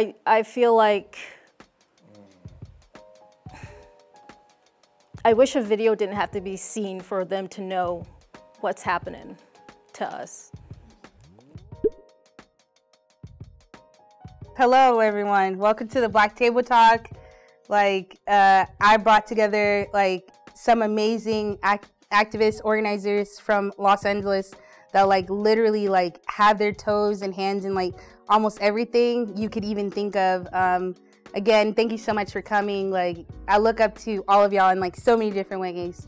I feel like I wish a video didn't have to be seen for them to know what's happening to us. Hello, everyone. Welcome to the Black Table Talk. I brought together some amazing activists, organizers from Los Angeles that literally have their toes and hands in almost everything you could even think of. Again, thank you so much for coming. I look up to all of y'all in so many different ways.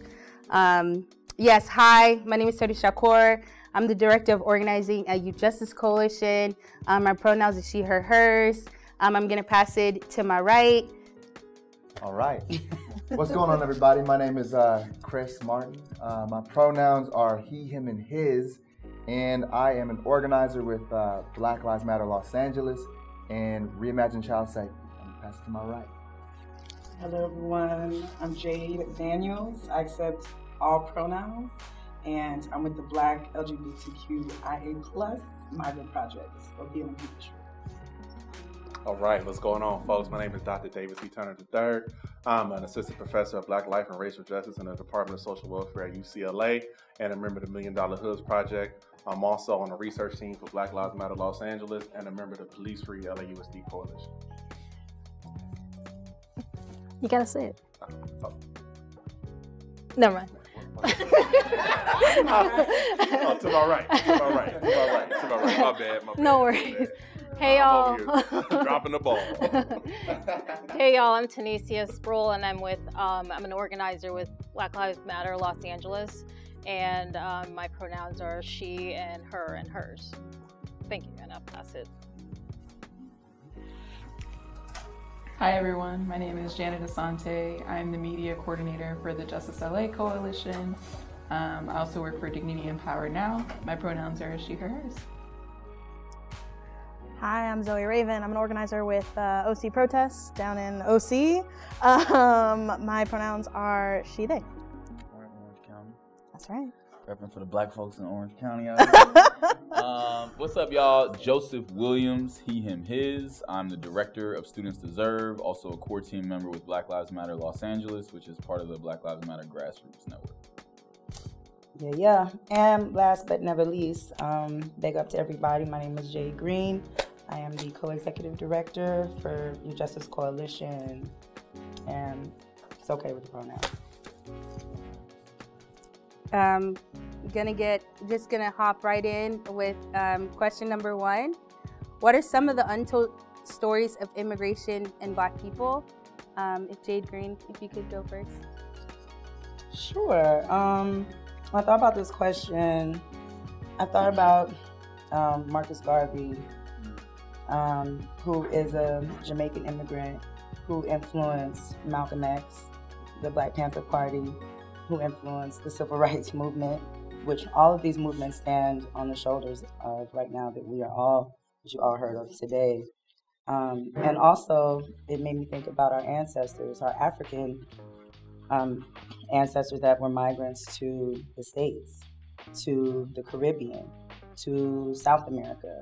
Yes, hi, my name is Tony Shakur. I'm the Director of Organizing at Youth Justice Coalition. My pronouns are she, her, hers. I'm gonna pass it to my right. All right. What's going on, everybody? My name is Chris Martin. My pronouns are he, him, and his. And I am an organizer with Black Lives Matter Los Angeles and Reimagine Child Safety. I'm gonna pass it to my right. Hello, everyone. I'm Jade Daniels. I accept all pronouns. And I'm with the Black LGBTQIA+ Migrant Project, or BLM Future. All right, what's going on, folks? My name is Dr. David C. Turner III. I'm an assistant professor of Black Life and Racial Justice in the Department of Social Welfare at UCLA and a member of the $1 Million Hoods Project. I'm also on the research team for Black Lives Matter Los Angeles and a member of the Police Free LAUSD Coalition. You gotta say it. Oh. Never mind. To my right. My bad. No worries. Hey, y'all. Dropping the ball. Hey, y'all. I'm Tanisha Sproul, and I'm an organizer with Black Lives Matter Los Angeles, and my pronouns are she and her and hers. Thank you, and that's it. Hi everyone, my name is Janet Asante. I'm the media coordinator for the Justice LA Coalition. I also work for Dignity Empowered Now. My pronouns are she, her, hers. Hi, I'm Zoe Raven. I'm an organizer with OC Protests down in OC. My pronouns are she, they. Orange County. That's right. Repping for the black folks in Orange County out here. What's up, y'all? Joseph Williams, he, him, his. I'm the director of Students Deserve, also a core team member with Black Lives Matter Los Angeles, which is part of the Black Lives Matter Grassroots Network. Yeah. And last but never least, big up to everybody. My name is Jay Green. I am the co-executive director for Youth Justice Coalition, and it's okay with the pronoun. Just gonna hop right in with question number one. What are some of the untold stories of immigration and Black people? If Jade Green, if you could go first. Sure. I thought about this question. I thought about Marcus Garvey, who is a Jamaican immigrant who influenced Malcolm X, the Black Panther Party, who influenced the Civil Rights Movement, which all of these movements stand on the shoulders of right now that you all heard of today. And also, it made me think about our ancestors, our African ancestors that were migrants to the States, to the Caribbean, to South America,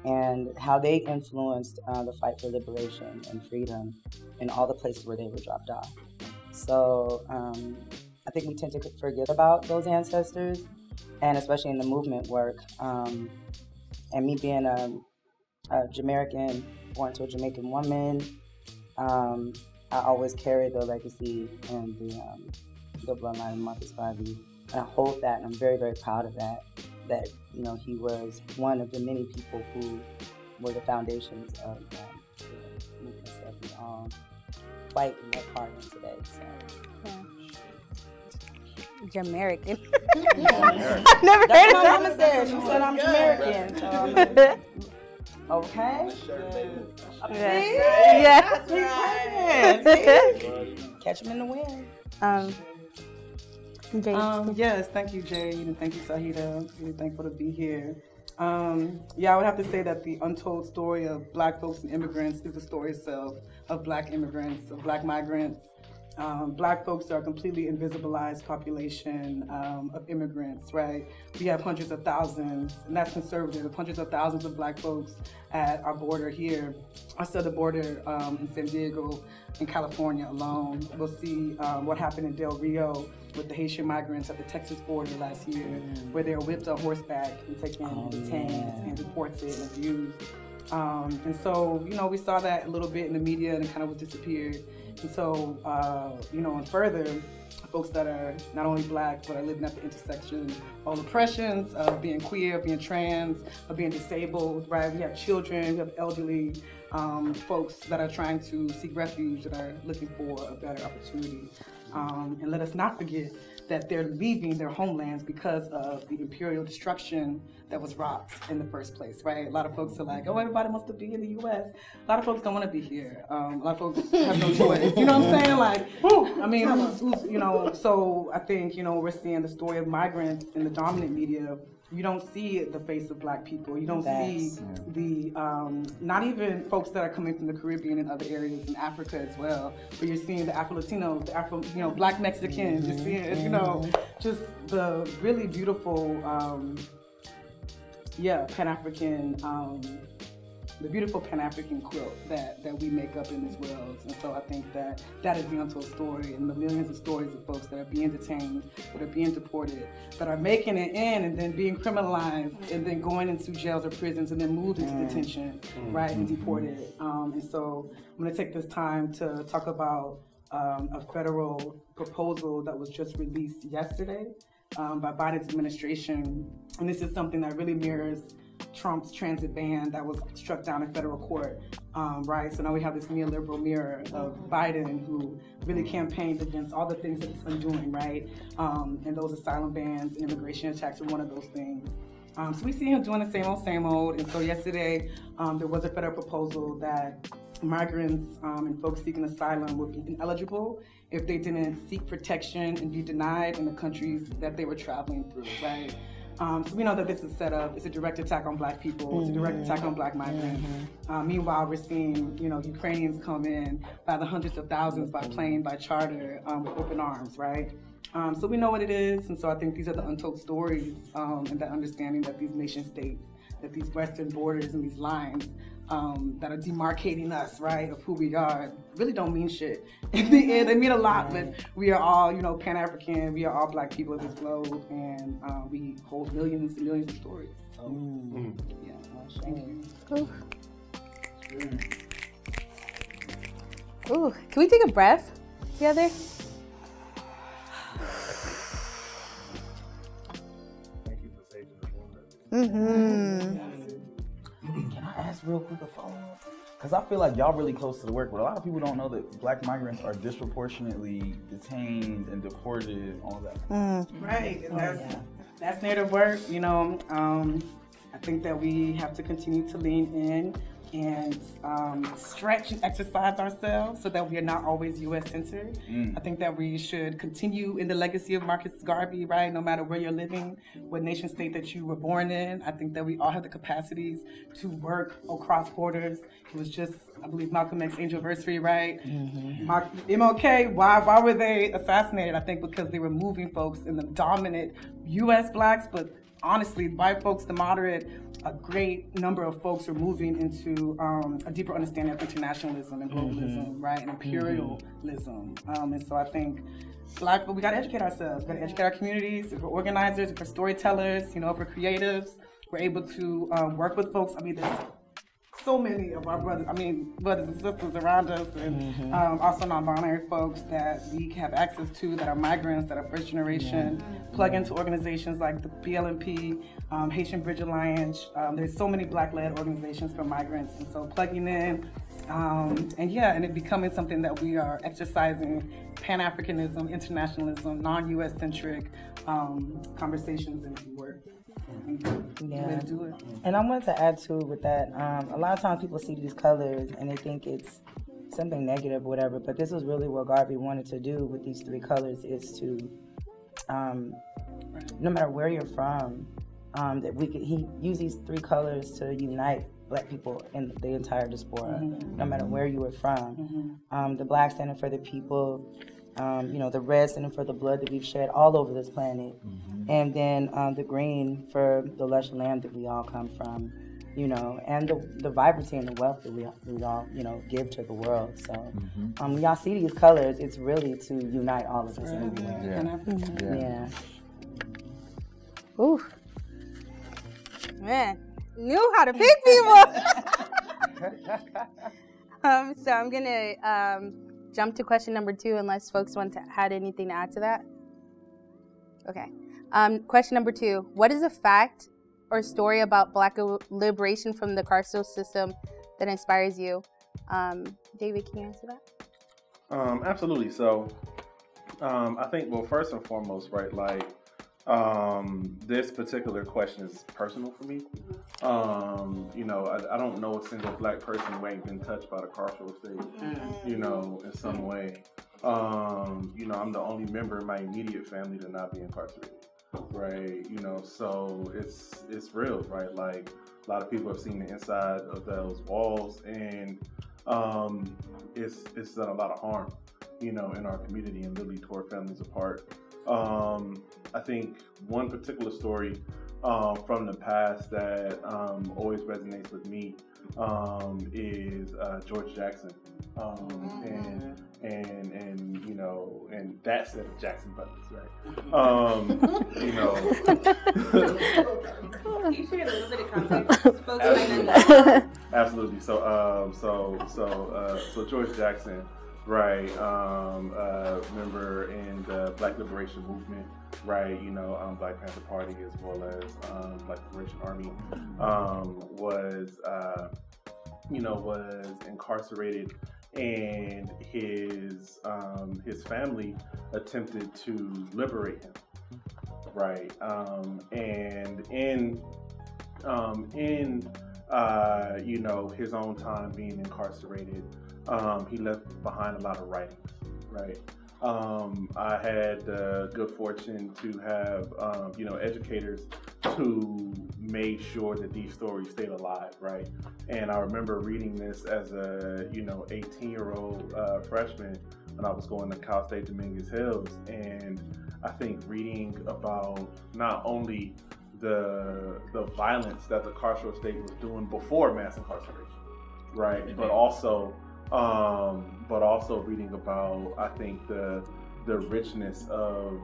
and how they influenced the fight for liberation and freedom in all the places where they were dropped off. So I think we tend to forget about those ancestors, and especially in the movement work. And me being a Jamaican, born to a Jamaican woman, I always carry the legacy and the bloodline of Marcus Garvey. And I hold that, and I'm very, very proud of that. That he was one of the many people who were the foundations of the movements that we all fight and work hard in today. So. Yeah. Jamaican. I never heard of that. My mama said. She said I'm Jamaican. So okay. Yes. Catch them in the wind. Yes, thank you, Jade, and thank you, Sahida. Really thankful to be here. I would have to say that the untold story of Black folks and immigrants is the story itself of Black immigrants, of Black migrants Black folks are a completely invisibilized population of immigrants, right? We have hundreds of thousands, and that's conservative, hundreds of thousands of Black folks at our border here. I saw the border in San Diego, in California alone. We'll see what happened in Del Rio with the Haitian migrants at the Texas border last year, where they were whipped on horseback and taken, detained, and deported and abused. And so, you know, we saw that a little bit in the media and it kind of was disappeared. And so, you know, and further, folks that are not only Black, but are living at the intersection of oppressions, of being queer, being trans, of being disabled, right? We have children, we have elderly folks that are trying to seek refuge, that are looking for a better opportunity. And let us not forget that they're leaving their homelands because of the imperial destruction that was wrought in the first place, right? A lot of folks are like, oh, everybody wants to be in the U.S. A lot of folks don't want to be here. A lot of folks have no choice. You know what I'm saying? Like, I mean, you know, so I think, you know, we're seeing the story of migrants in the dominant media. You don't see the face of Black people. You don't see the, not even folks that are coming from the Caribbean and other areas in Africa as well, but you're seeing the Afro-Latinos, the Afro, you know, Black Mexicans, you're seeing, you know, just the really beautiful, Pan-African, the beautiful Pan-African quilt that we make up in this world. And so I think that is the untold story, and the millions of stories of folks that are being detained, that are being deported, that are making it in and then being criminalized and then going into jails or prisons and then moved into detention, right, and deported. And so I'm gonna take this time to talk about a federal proposal that was just released yesterday by Biden's administration. And this is something that really mirrors Trump's transit ban that was struck down in federal court, right? So now we have this neoliberal mirror of Biden, who really campaigned against all the things that he's been doing, right? And those asylum bans, immigration attacks are one of those things. So we see him doing the same old. And so yesterday, there was a federal proposal that migrants and folks seeking asylum would be ineligible if they didn't seek protection and be denied in the countries that they were traveling through, right? So we know that this is set up. It's a direct attack on Black people. It's a direct attack on Black migrants. Meanwhile, we're seeing, you know, Ukrainians come in by the hundreds of thousands by plane, by charter, with open arms, right? So we know what it is, and so I think these are the untold stories and that understanding that these nation states, that these Western borders and these lines that are demarcating us, right, of who we are, really don't mean shit. In the end, they mean a lot, but we are all, you know, Pan-African, we are all Black people of this globe, and we hold millions and millions of stories. So, yeah, thank you. Ooh, can we take a breath together? Thank you for saving the moment. Can I ask real quick a follow-up? Because I feel like y'all really close to the work, but a lot of people don't know that Black migrants are disproportionately detained and deported, all that. Right, and that's native work, you know. I think that we have to continue to lean in and stretch and exercise ourselves so that we are not always U.S. centered. I think that we should continue in the legacy of Marcus Garvey, right? No matter where you're living, what nation state that you were born in, I think that we all have the capacities to work across borders. It was just, I believe, Malcolm X's anniversary, right? MLK, why were they assassinated? I think because they were moving folks in the dominant U.S. Blacks, but honestly, white folks, the moderate, a great number of folks are moving into a deeper understanding of internationalism and globalism, right, and imperialism. And so I think Black folk, we gotta educate ourselves. We gotta educate our communities. If we're organizers, if we're storytellers, you know, if we're creatives, we're able to work with folks. I mean, there's so many of our brothers and sisters around us, and also non-binary folks that we have access to, that are migrants, that are first generation, plug into organizations like the BLMP, Haitian Bridge Alliance. There's so many Black-led organizations for migrants, and so plugging in, and it becoming something that we are exercising Pan-Africanism, internationalism, non-US centric conversations and work. Yeah. And I wanted to add too with that, a lot of times people see these colors and they think it's something negative or whatever, but this is really what Garvey wanted to do with these three colors, is to, no matter where you're from, he used these three colors to unite Black people in the entire diaspora, no matter where you were from. The Black standing for the people, The red standing for the blood that we've shed all over this planet. And then the green for the lush land that we all come from, and the vibrancy and the wealth that we all, give to the world. So when y'all see these colors, it's really to unite all of us everywhere. Yeah. Ooh. Man, knew how to pick people. So I'm going to jump to question number 2 unless folks want to add anything to add to that. Okay. Question number 2. What is a fact or story about Black liberation from the carceral system that inspires you? David, can you answer that? Absolutely. So I think, well, first and foremost, right, like, this particular question is personal for me. I don't know a single Black person who ain't been touched by the carceral state, in some way. I'm the only member in my immediate family to not be incarcerated, right? So it's real, right? Like, a lot of people have seen the inside of those walls, and it's done a lot of harm, in our community and literally tore families apart. I think one particular story from the past that always resonates with me is George Jackson, and that set of Jackson Brothers, right? Can you share a little bit of context? Absolutely. So George Jackson, right? Member in the Black Liberation Movement, right? Black Panther Party as well as Black Liberation Army, was incarcerated, and his family attempted to liberate him, right? And in his own time being incarcerated, he left behind a lot of writings, right? I had the good fortune to have, educators who made sure that these stories stayed alive, right? And I remember reading this as a, 18-year-old freshman when I was going to Cal State Dominguez Hills, and I think reading about not only the violence that the carceral state was doing before mass incarceration, right? But also reading about, I think, the richness of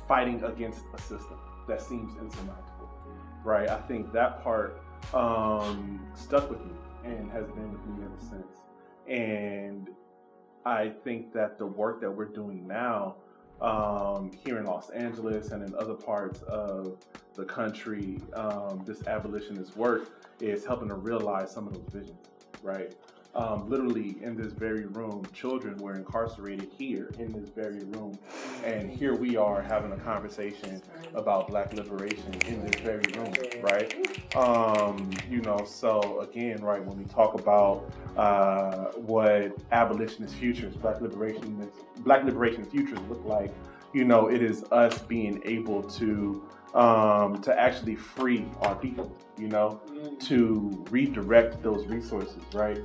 fighting against a system that seems insurmountable, right? I think that part stuck with me and has been with me ever since. And I think that the work that we're doing now here in Los Angeles and in other parts of the country, this abolitionist work is helping to realize some of those visions, right? Literally in this very room, children were incarcerated here in this very room, and here we are having a conversation about Black liberation in this very room, right? So again, right, when we talk about what abolitionist futures, Black liberation futures look like, it is us being able to actually free our people, to redirect those resources, right?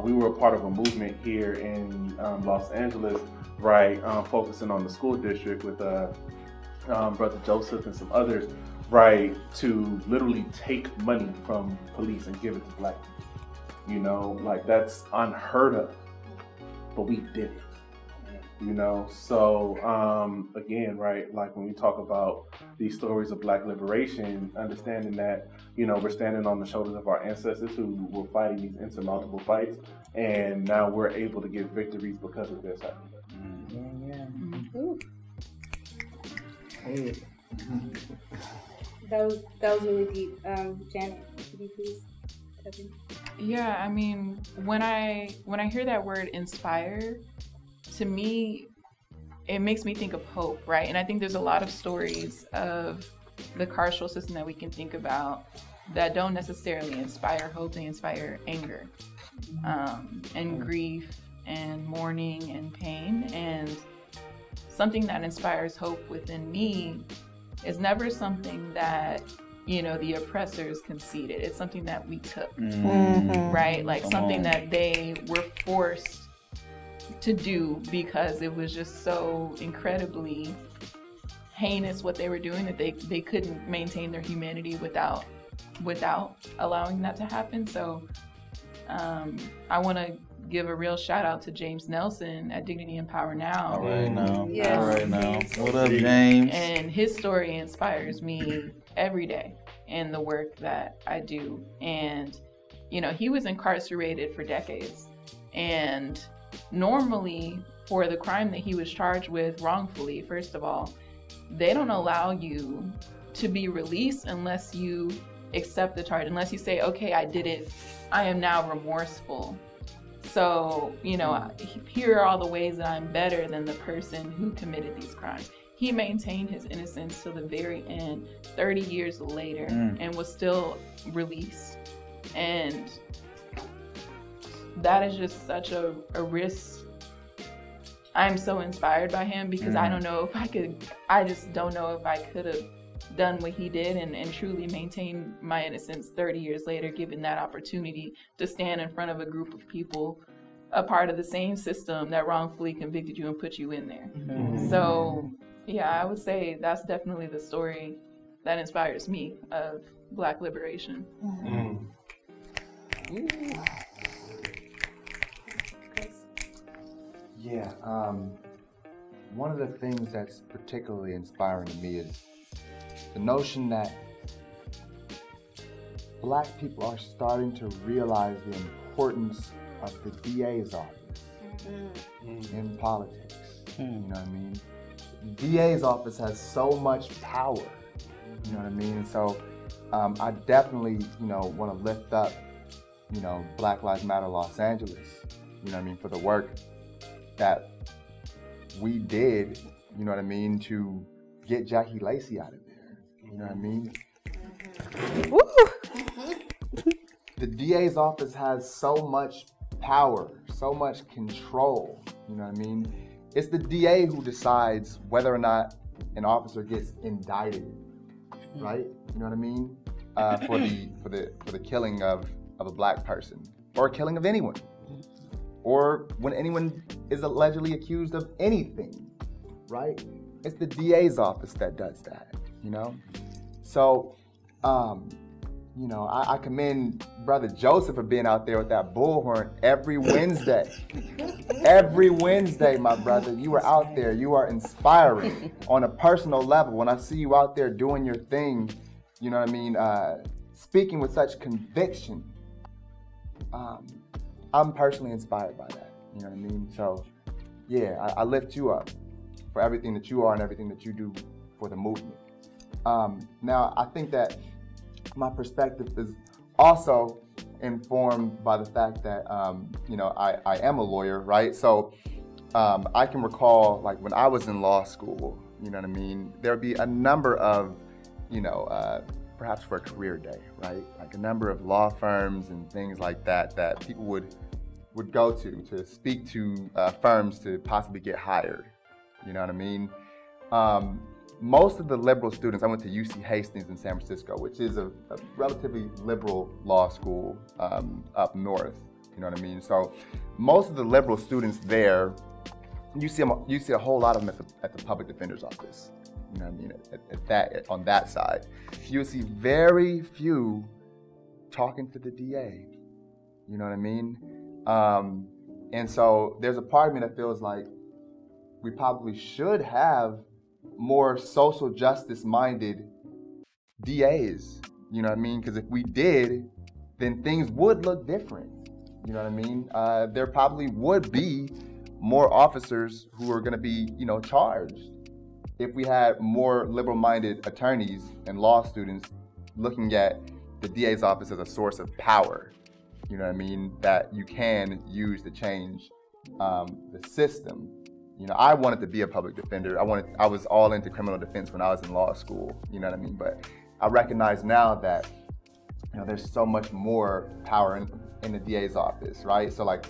We were a part of a movement here in Los Angeles, right, focusing on the school district with Brother Joseph and some others, right, to literally take money from police and give it to Black people. Like, that's unheard of, but we did it. So again, right, like when we talk about these stories of Black liberation, understanding that, we're standing on the shoulders of our ancestors who were fighting these insurmountable fights, and now we're able to get victories because of this. Hey. That was really deep. Janet, could you please step in? Yeah, I mean, when I hear that word inspire, to me, it makes me think of hope, right? And I think there's a lot of stories of the carceral system that we can think about that don't necessarily inspire hope. They inspire anger, and grief and mourning and pain. And something that inspires hope within me is never something that, the oppressors conceded. It's something that we took, right? Like something that they were forced to do, because it was just so incredibly heinous what they were doing that they couldn't maintain their humanity without allowing that to happen. So I want to give a real shout out to James Nelson at Dignity and Power Now. All right now. Yes. All right now. What up, James? And his story inspires me every day in the work that I do. And, you know, he was incarcerated for decades. And normally, for the crime that he was charged with wrongfully, first of all, they don't allow you to be released unless you accept the charge, unless you say, okay, I did it, I am now remorseful. So, you know, here are all the ways that I'm better than the person who committed these crimes. He maintained his innocence to the very end, 30 years later, and was still released. And that is just such a risk. I'm so inspired by him because I don't know if I just don't know if I could have done what he did and truly maintain my innocence 30 years later, given that opportunity to stand in front of a group of people, a part of the same system that wrongfully convicted you and put you in there. So yeah, I would say that's definitely the story that inspires me of Black liberation. Yeah, one of the things that's particularly inspiring to me is the notion that Black people are starting to realize the importance of the DA's office in politics. You know what I mean? The DA's office has so much power. You know what I mean? And so I definitely, you know, want to lift up, you know, Black Lives Matter Los Angeles. You know what I mean? For the work that we did, you know what I mean, to get Jackie Lacey out of there. You know what I mean? The DA's office has so much power, so much control. You know what I mean? It's the DA who decides whether or not an officer gets indicted, right? You know what I mean? For the killing of a Black person, or killing of anyone, or when anyone is allegedly accused of anything, right? It's the DA's office that does that, you know? So, you know, I commend Brother Joseph for being out there with that bullhorn every Wednesday. Every Wednesday, my brother, you are out there. You are inspiring on a personal level. When I see you out there doing your thing, you know what I mean, speaking with such conviction, I'm personally inspired by that. You know what I mean? So, yeah, I lift you up for everything that you are and everything that you do for the movement. Now, I think that my perspective is also informed by the fact that, you know, I am a lawyer, right? So I can recall, like, when I was in law school, you know what I mean? There would be a number of, you know, perhaps for a career day, right? Like a number of law firms and things like that that people would go to speak to firms to possibly get hired. You know what I mean? Most of the liberal students, I went to UC Hastings in San Francisco, which is a relatively liberal law school up north. You know what I mean? So most of the liberal students there, you see a whole lot of them at the public defender's office. You know what I mean? On that side, you see very few talking to the DA. You know what I mean? And so there's a part of me that feels like we probably should have more social justice minded DAs, you know what I mean? Because if we did, then things would look different, you know what I mean? There probably would be more officers who are gonna be, you know, charged if we had more liberal minded attorneys and law students looking at the DA's office as a source of power, you know what I mean? That you can use to change the system. You know, I wanted to be a public defender. I was all into criminal defense when I was in law school, you know what I mean? But I recognize now that, you know, there's so much more power in the DA's office, right? So like,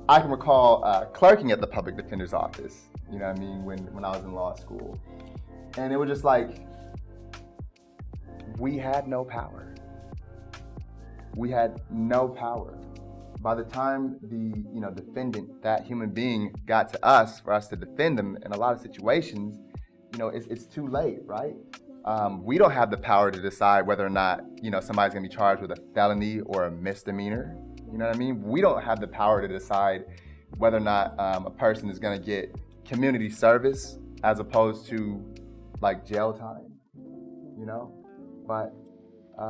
I can recall clerking at the public defender's office, you know what I mean, when I was in law school. And it was just like, we had no power. We had no power. by the time the defendant, that human being, got to us for us to defend them in a lot of situations, it's too late, right? We don't have the power to decide whether or not somebody's gonna be charged with a felony or a misdemeanor. You know what I mean? We don't have the power to decide whether or not a person is gonna get community service as opposed to like jail time. But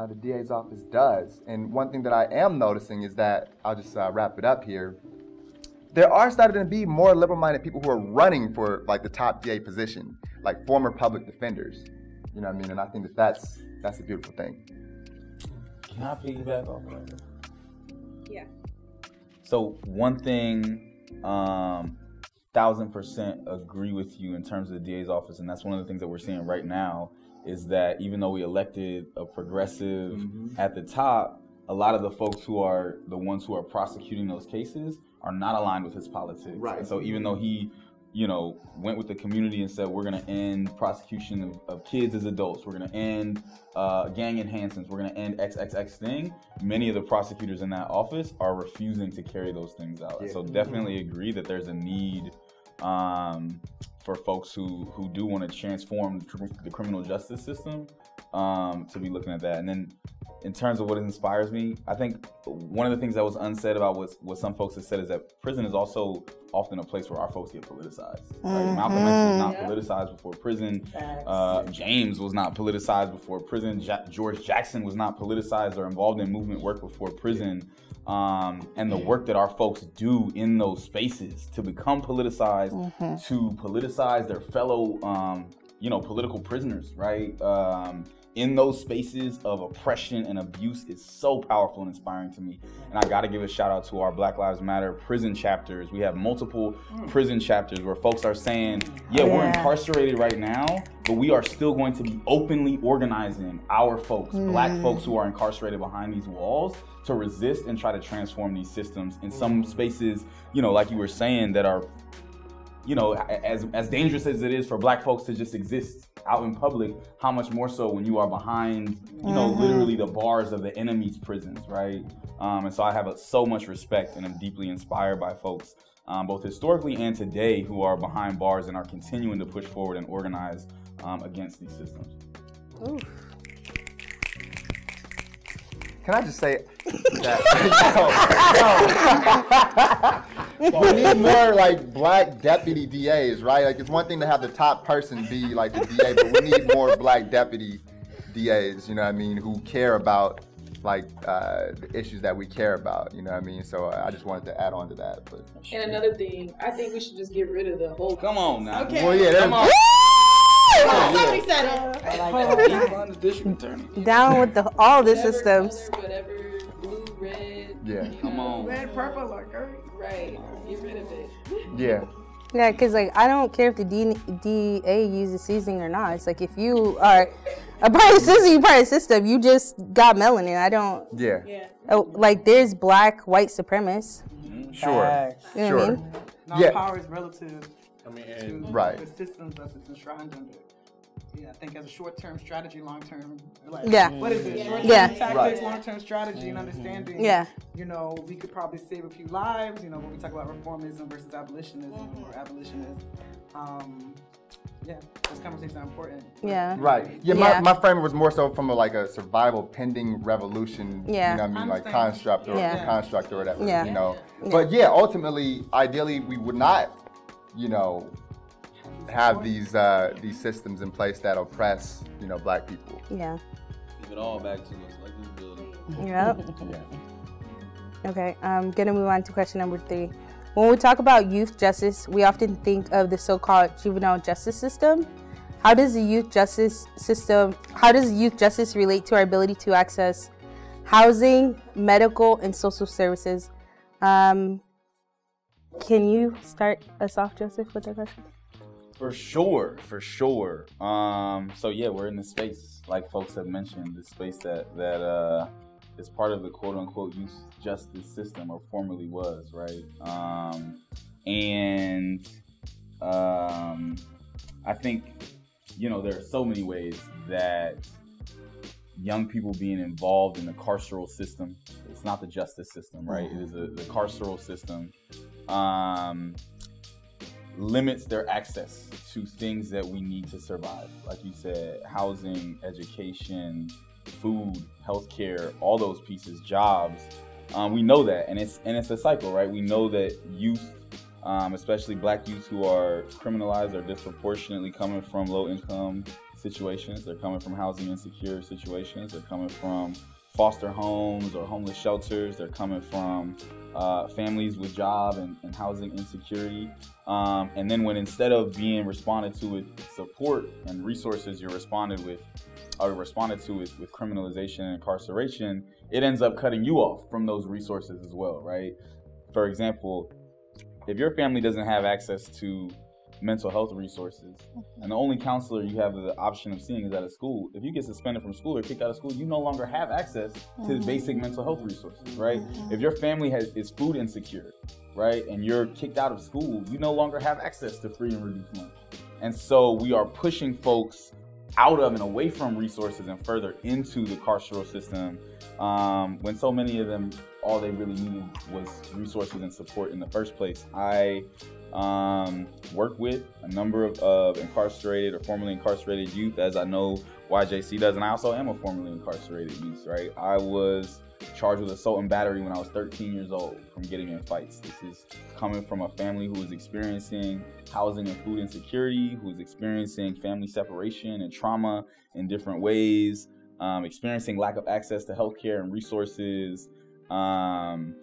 the DA's office does. And one thing that I am noticing is that, I'll just wrap it up here, there are starting to be more liberal-minded people who are running for like the top DA position, like former public defenders. You know what I mean? And I think that's a beautiful thing. Can I piggyback off of that? Yeah. So one thing, 1000% agree with you in terms of the DA's office, and that's one of the things that we're seeing right now, is that even though we elected a progressive at the top, a lot of the folks who are the ones who are prosecuting those cases are not aligned with his politics. Right. And so even though he, went with the community and said, we're going to end prosecution of kids as adults, we're going to end gang enhancements, we're going to end XXX thing, many of the prosecutors in that office are refusing to carry those things out. Yeah. So definitely agree that there's a need for folks who do want to transform the criminal justice system to be looking at that. And then in terms of what inspires me, I think one of the things that was unsaid about what some folks have said is that prison is also often a place where our folks get politicized. Right? Malcolm X was not politicized before prison. James was not politicized before prison. George Jackson was not politicized or involved in movement work before prison. And the work that our folks do in those spaces to become politicized, to politicize their fellow, political prisoners, right? In those spaces of oppression and abuse is so powerful and inspiring to me. And I gotta give a shout out to our Black Lives Matter prison chapters. We have multiple prison chapters where folks are saying, we're incarcerated right now, but we are still going to be openly organizing our folks, Black folks who are incarcerated behind these walls, to resist and try to transform these systems in some spaces, like you were saying, that are, as dangerous as it is for Black folks to just exist out in public, how much more so when you are behind, literally the bars of the enemy's prisons, right? And so I have so much respect and I'm deeply inspired by folks, both historically and today, who are behind bars and are continuing to push forward and organize against these systems. Ooh. Can I just say that we need more like Black deputy DAs, right? Like, it's one thing to have the top person be like the DA, but we need more Black deputy DAs, you know what I mean, who care about like the issues that we care about, you know what I mean? So I just wanted to add on to that. But and another thing, I think we should just get rid of the whole. Come on now. Okay. Well, yeah, come on. Somebody said it. Down with all the systems. Color, whatever, blue, red. Yeah. Come on. Red, purple, or green. Right. Get rid of it. Yeah. Yeah, because like I don't care if the DA uses seasoning or not. It's like if you are a part of the system, you're part of the system. You just got melanin. I don't. Yeah. Oh, like there's Black white supremacists. Sure. You know what I mean? Yeah. Power is relative. To right. the systems that it's enshrined under. Yeah, I think as a short-term strategy, long-term, like, what is it? Short-term tactics, long-term strategy, and understanding. Yeah. We could probably save a few lives. When we talk about reformism versus abolitionism or abolitionist. Those conversations are important. Yeah. Right. Yeah. My frame was more so from a survival pending revolution. Yeah. You know what I mean? Like construct or construct or whatever. Yeah. You know. But ultimately, ideally, we would not, have these systems in place that oppress, Black people. Yeah. Give it all back to us, like this building. Yep. Okay, I'm gonna move on to question number 3. When we talk about youth justice, we often think of the so-called juvenile justice system. How does the youth justice relate to our ability to access housing, medical, and social services? Can you start us off, Joseph, with that question? For sure. So yeah, we're in this space, like folks have mentioned, this space that is part of the quote unquote youth justice system, or formerly was, right? I think, there are so many ways that young people being involved in the carceral system. It's not the justice system, right? It is the carceral system. Limits their access to things that we need to survive. Like you said, housing, education, food, healthcare, all those pieces, jobs. We know that, and it's a cycle, right? We know that youth, especially Black youth who are criminalized, are disproportionately coming from low-income situations. They're coming from housing insecure situations. They're coming from foster homes or homeless shelters. They're coming from families with job and housing insecurity. And then when instead of being responded to with support and resources, you're responded to with criminalization and incarceration, it ends up cutting you off from those resources as well, right? For example, if your family doesn't have access to mental health resources, and the only counselor you have the option of seeing is at a school, if you get suspended from school or kicked out of school, you no longer have access to basic mental health resources, right? If your family is food insecure, right, and you're kicked out of school, you no longer have access to free and reduced lunch. And so we are pushing folks out of and away from resources and further into the carceral system, when so many of them, all they really needed was resources and support in the first place. I work with a number of incarcerated or formerly incarcerated youth, as I know YJC does, and I also am a formerly incarcerated youth, right? I was charged with assault and battery when I was 13 years old from getting in fights. This is coming from a family who was experiencing housing and food insecurity, who was experiencing family separation and trauma in different ways, experiencing lack of access to healthcare and resources. And,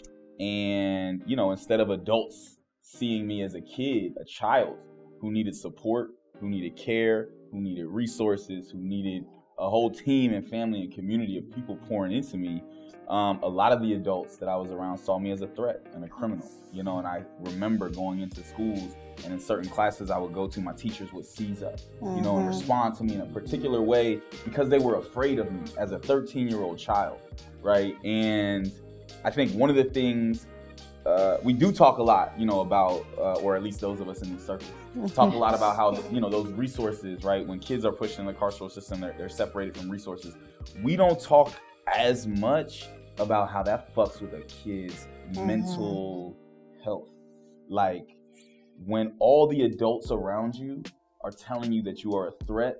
you know, instead of adults seeing me as a kid, a child who needed support, who needed care, who needed resources, who needed a whole team and family and community of people pouring into me, a lot of the adults that I was around saw me as a threat and a criminal, you know, and I remember going into schools and in certain classes I would go to, my teachers would seize up, you know, and respond to me in a particular way because they were afraid of me as a 13-year-old child, right? And I think one of the things we do talk a lot, you know, about, or at least those of us in these circles, talk a lot about how, you know, those resources, right? When kids are pushed in the carceral system, they're separated from resources. We don't talk as much about how that fucks with a kid's mental health. Like, when all the adults around you are telling you that you are a threat,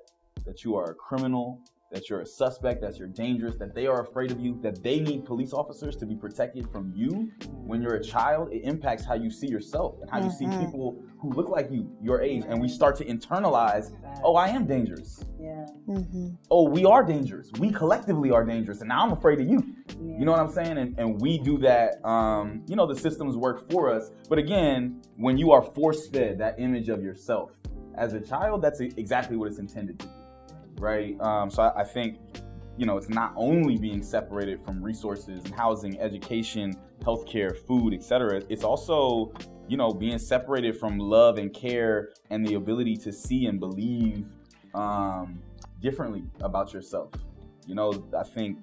that you are a criminal, that you're a suspect, that you're dangerous, that they are afraid of you, that they need police officers to be protected from you when you're a child, it impacts how you see yourself and how you see people who look like you, your age. And we start to internalize, oh, I am dangerous. Yeah. Oh, we are dangerous. We collectively are dangerous. And now I'm afraid of you. You know what I'm saying? And we do that, you know, the systems work for us. But again, when you are force-fed that image of yourself as a child, that's exactly what it's intended to do. Right. So I think, you know, it's not only being separated from resources and housing, education, healthcare, food, etc. It's also, you know, being separated from love and care and the ability to see and believe differently about yourself. You know, I think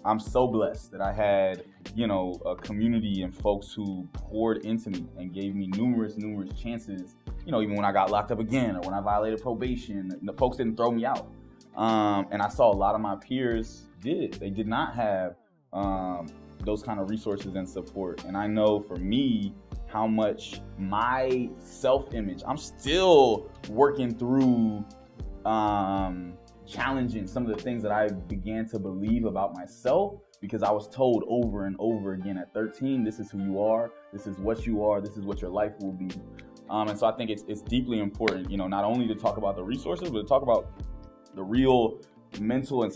I'm so blessed that I had, you know, a community and folks who poured into me and gave me numerous chances. You know, even when I got locked up again or when I violated probation, the folks didn't throw me out. And I saw a lot of my peers they did not have those kind of resources and support. And I know for me how much my self-image, I'm still working through challenging some of the things that I began to believe about myself because I was told over and over again at 13, this is who you are, this is what you are, this is what your life will be. And so I think it's deeply important, you know, not only to talk about the resources, but to talk about the real mental and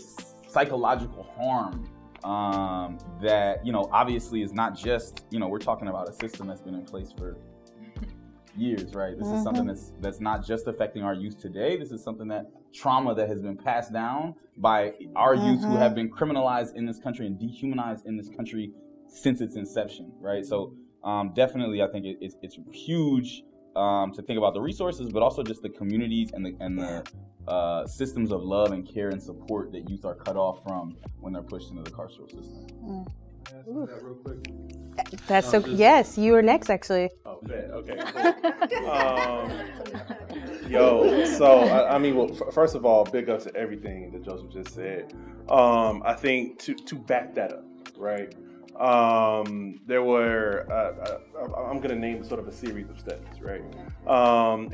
psychological harm that, you know, obviously is not just, you know, we're talking about a system that's been in place for years, right? This is something that's not just affecting our youth today. This is something that trauma that has been passed down by our youth who have been criminalized in this country and dehumanized in this country since its inception, right? So definitely I think it's huge to think about the resources, but also just the communities and the systems of love and care and support that youth are cut off from when they're pushed into the carceral system. That real quick. That's so. Yes, you were next, actually. Oh, okay. Cool. So I mean, well, first of all, big up to everything that Joseph just said. I think to back that up, right? There were, I'm going to name sort of a series of studies, right?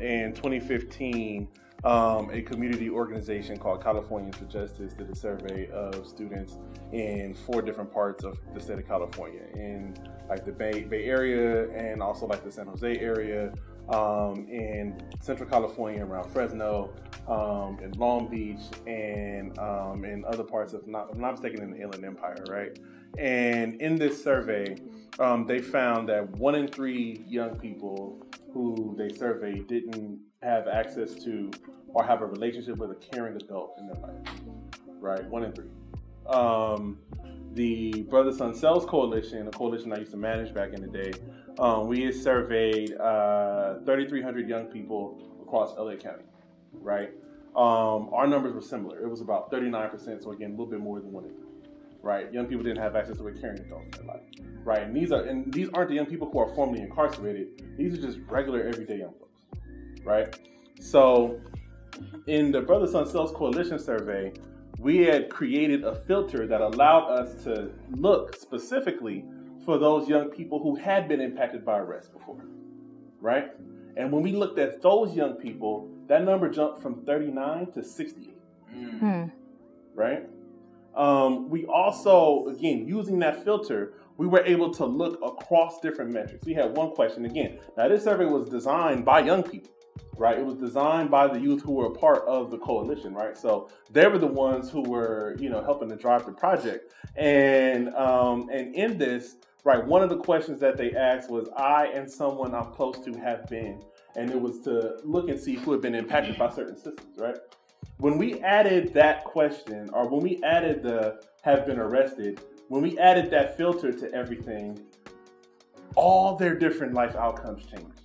In 2015, a community organization called Californians for Justice did a survey of students in 4 different parts of the state of California, in like the Bay Area and also like the San Jose area, in Central California around Fresno, in Long Beach, and in other parts of, if I'm not mistaken, in the Inland Empire, right? And in this survey, they found that 1 in 3 young people who they surveyed didn't have access to or have a relationship with a caring adult in their life, right? 1 in 3. The Brother Son Cells Coalition, a coalition I used to manage back in the day, we had surveyed 3,300 young people across LA County, right? Our numbers were similar. It was about 39%, so again, a little bit more than 1 in 3. Right, young people didn't have access to a caring adult in their life. Right, and these aren't the young people who are formerly incarcerated. These are just regular, everyday young folks. Right, so in the Brother Son Cells Coalition survey, we had created a filter that allowed us to look specifically for those young people who had been impacted by arrest before. Right, and when we looked at those young people, that number jumped from 39 to 68. Right. We also, again, using that filter, we were able to look across different metrics. We had one question again. Now, this survey was designed by young people, right? It was designed by the youth who were a part of the coalition, right? So they were the ones who were, helping to drive the project. And in this, right, one of the questions that they asked was, I and someone I'm close to have been, and it was to look and see who had been impacted by certain systems, right? When we added that question, or when we added the have been arrested, when we added that filter to everything, all their different life outcomes changed,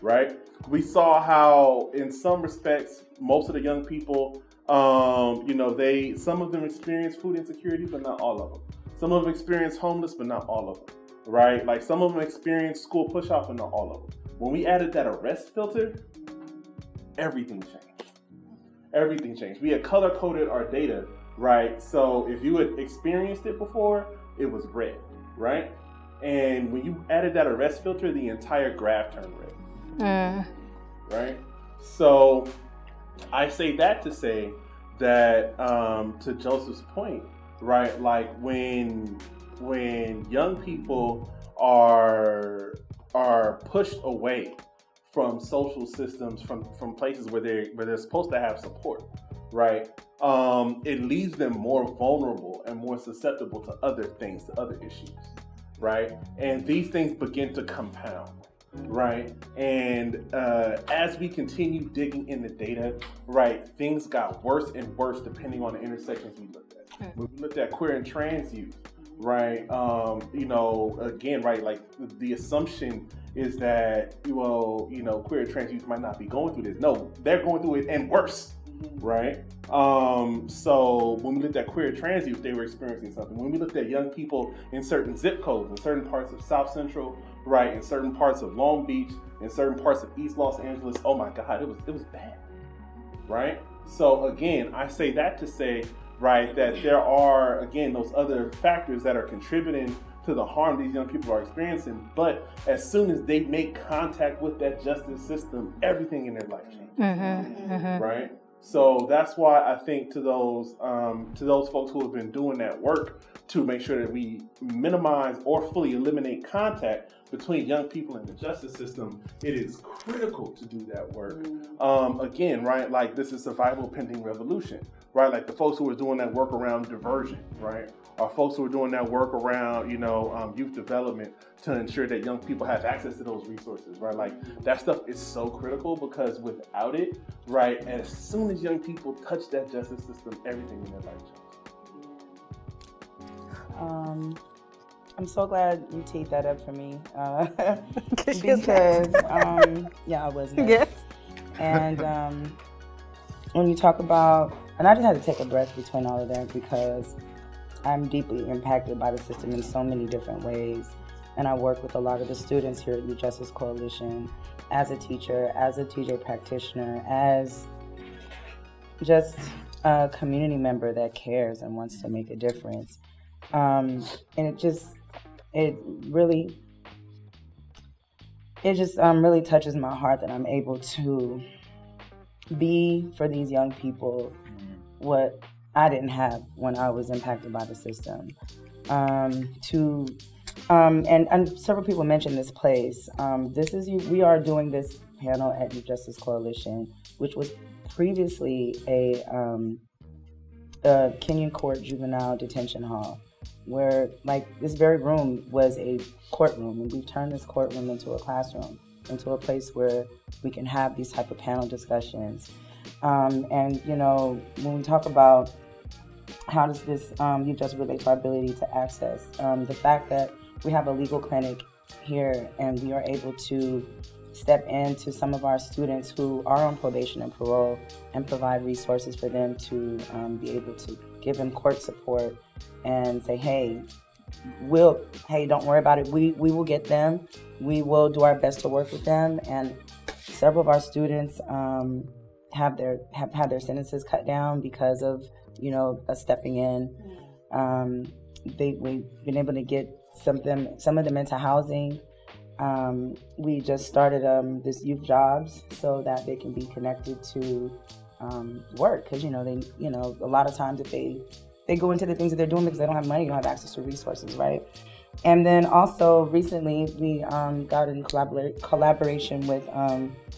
right? We saw how, in some respects, most of the young people, some of them experienced food insecurity, but not all of them. Some of them experienced homeless, but not all of them, right? Like some of them experienced school push-off, but not all of them. When we added that arrest filter, everything changed. Everything changed. We had color-coded our data, right? So if you had experienced it before, it was red, right? And when you added that arrest filter, the entire graph turned red, right? So I say that to say that, to Joseph's point, right? Like when young people are pushed away from social systems, from places where they're supposed to have support, right? It leaves them more vulnerable and more susceptible to other things, to other issues, right? And these things begin to compound, right? And as we continue digging in the data, right, things got worse and worse depending on the intersections we looked at. When we looked at queer and trans youth, right, again, right, like the assumption is that, queer and trans youth might not be going through this. No, they're going through it and worse, right? So when we looked at queer and trans youth, they were experiencing something. When we looked at young people in certain zip codes, in certain parts of South Central, right, in certain parts of Long Beach, in certain parts of East Los Angeles, oh my God, it was bad, right? So again, I say that to say, right, that there are, again, those other factors that are contributing to the harm these young people are experiencing. But as soon as they make contact with that justice system, everything in their life changes, right? So that's why I think to those folks who have been doing that work to make sure that we minimize or fully eliminate contact between young people and the justice system, it is critical to do that work. Again, right, like this is survival pending revolution, right? Like the folks who are doing that work around diversion, right? Or folks who are doing that work around, youth development to ensure that young people have access to those resources, right? Like that stuff is so critical because without it, right, as soon as young people touch that justice system, everything in their life changes. I'm so glad you teed that up for me because I was next. Yes. And when you talk about, and I just had to take a breath between all of that because I'm deeply impacted by the system in so many different ways. And I work with a lot of the students here at Youth Justice Coalition as a teacher, as a TJ practitioner, as just a community member that cares and wants to make a difference. And it really touches my heart that I'm able to be for these young people what I didn't have when I was impacted by the system. And several people mentioned this place. We are doing this panel at Youth Justice Coalition, which was previously a Kenyon Court Juvenile Detention Hall, where like this very room was a courtroom, and we've turned this courtroom into a classroom, into a place where we can have these type of panel discussions. And you know, when we talk about how does this youth justice relate to our ability to access, the fact that we have a legal clinic here and we are able to step into some of our students who are on probation and parole and provide resources for them to be able to give them court support and say, hey, don't worry about it. We will get them. We will do our best to work with them. And several of our students have had their sentences cut down because of, you know, us stepping in. We've been able to get some of them into housing. We just started this youth jobs so that they can be connected to work, because you know a lot of times if they go into the things that they're doing because they don't have money, they don't have access to resources, right? And then also recently we got in collaboration with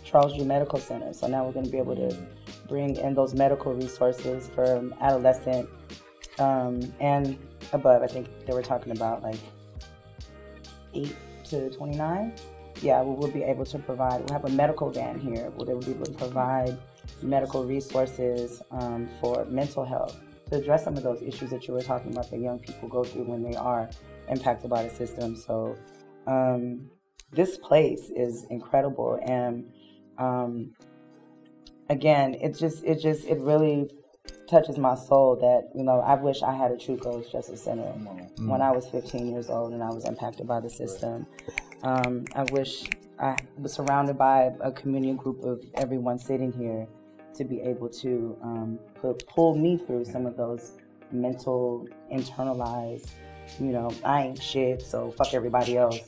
Charles Drew Medical Center, so now we're going to be able to bring in those medical resources for adolescent and above. I think they were talking about like 8 to 29. Yeah, we'll be able to provide, we'll have a medical van here where they will be able to provide medical resources for mental health, to address some of those issues that you were talking about that young people go through when they are impacted by the system. So this place is incredible, and again, it really touches my soul that, you know, I wish I had a True Coast Justice Center when I was 15 years old and I was impacted by the system. I wish I was surrounded by a community group of everyone sitting here to be able to pull me through some of those mental, internalized, you know, I ain't shit, so fuck everybody else.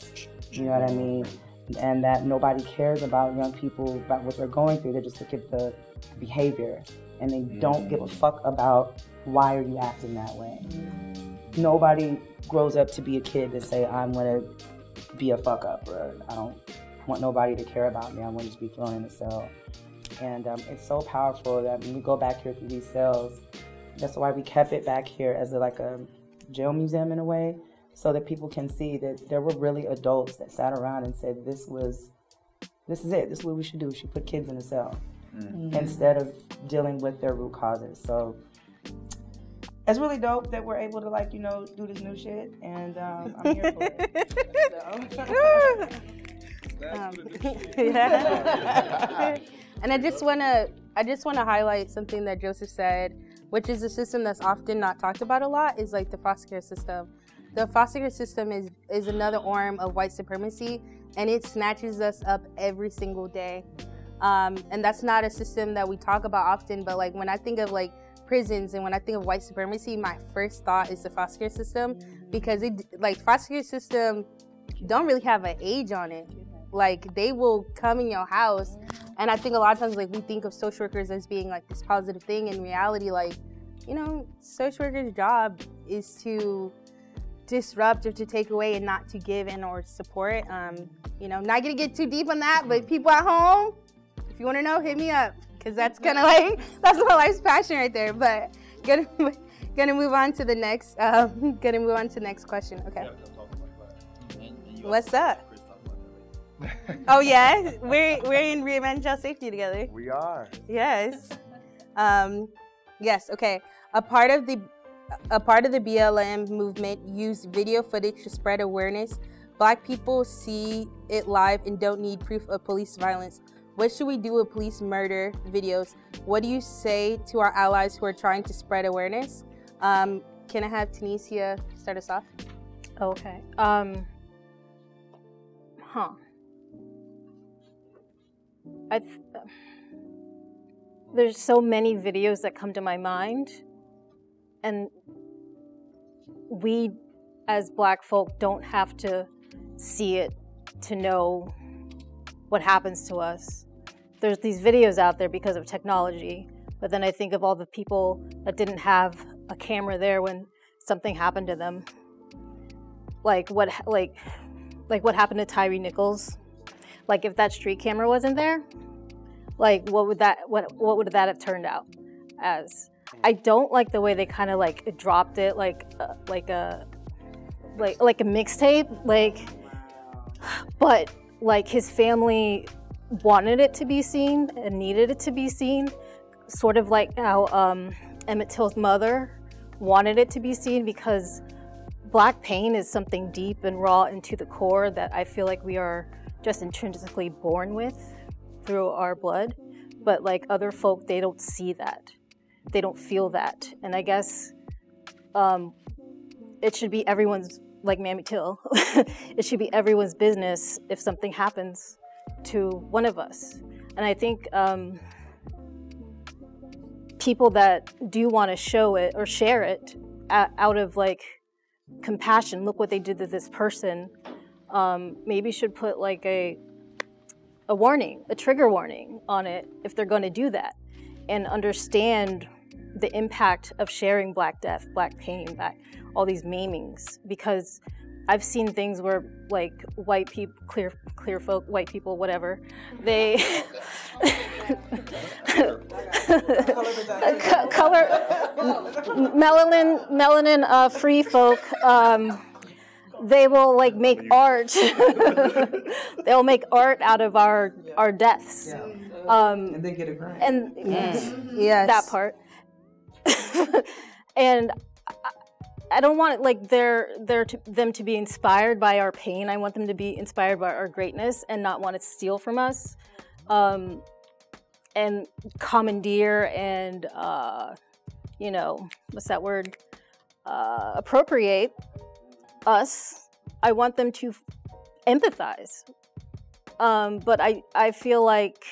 You know what I mean? And that nobody cares about young people, about what they're going through. They just look at the behavior, and they don't give a fuck about why are you acting that way. Nobody grows up to be a kid that say, I'm gonna be a fuck up, or I don't want nobody to care about me, I want to just be thrown in a cell. And it's so powerful that when we go back here through these cells, that's why we kept it back here as like a jail museum in a way, so that people can see that there were really adults that sat around and said, this is it, this is what we should do, we should put kids in a cell. Instead of dealing with their root causes. So it's really dope that we're able to, like, you know, do this new shit, and I'm here for it. And I just wanna highlight something that Joseph said, which is a system that's often not talked about a lot, is like the foster care system. The foster care system is another arm of white supremacy, and it snatches us up every single day. And that's not a system that we talk about often, but like when I think of like prisons and when I think of white supremacy, my first thought is the foster care system, because foster care system don't really have an age on it. Like they will come in your house, and I think a lot of times like we think of social workers as being like this positive thing. In reality, like, you know, social workers' job is to disrupt or to take away and not to give and or support. You know, not gonna get too deep on that, but people at home, if you want to know, hit me up, because that's kind of like, that's my life's passion right there. But gonna move on to the next next question. Okay. What's up? Oh yeah, we're in Reinvent Jail Safety together. We are. Yes. Yes. Okay. A part of the BLM movement used video footage to spread awareness. Black people see it live and don't need proof of police violence. What should we do with police murder videos? What do you say to our allies who are trying to spread awareness? Can I have Tanisha start us off? Okay. there's so many videos that come to my mind, and we as Black folk don't have to see it to know what happens to us. There's these videos out there because of technology, but then I think of all the people that didn't have a camera there when something happened to them. Like what happened to Tyree Nichols? Like if that street camera wasn't there, like what would that have turned out as? I don't like the way they kind of like dropped it like a mixtape, but like his family wanted it to be seen and needed it to be seen, sort of like how Emmett Till's mother wanted it to be seen, because Black pain is something deep and raw and to the core that I feel like we are just intrinsically born with through our blood. But like other folk, they don't see that. They don't feel that. And I guess it should be everyone's, like Mammy Till, it should be everyone's business if something happens to one of us. And I think people that do want to show it or share it out of like compassion, look what they did to this person, maybe should put like a warning, a trigger warning on it if they're going to do that, and understand the impact of sharing Black death, Black pain, all these maimings. Because I've seen things where like white people, clear folk, white people, whatever, they melanin free folk, they will like make art. They'll make art out of our deaths. Yeah. And they get a grant. And yes, that part. And I don't want like them to be inspired by our pain. I want them to be inspired by our greatness and not want to steal from us, and commandeer and you know, what's that word? Appropriate us. I want them to empathize, but I feel like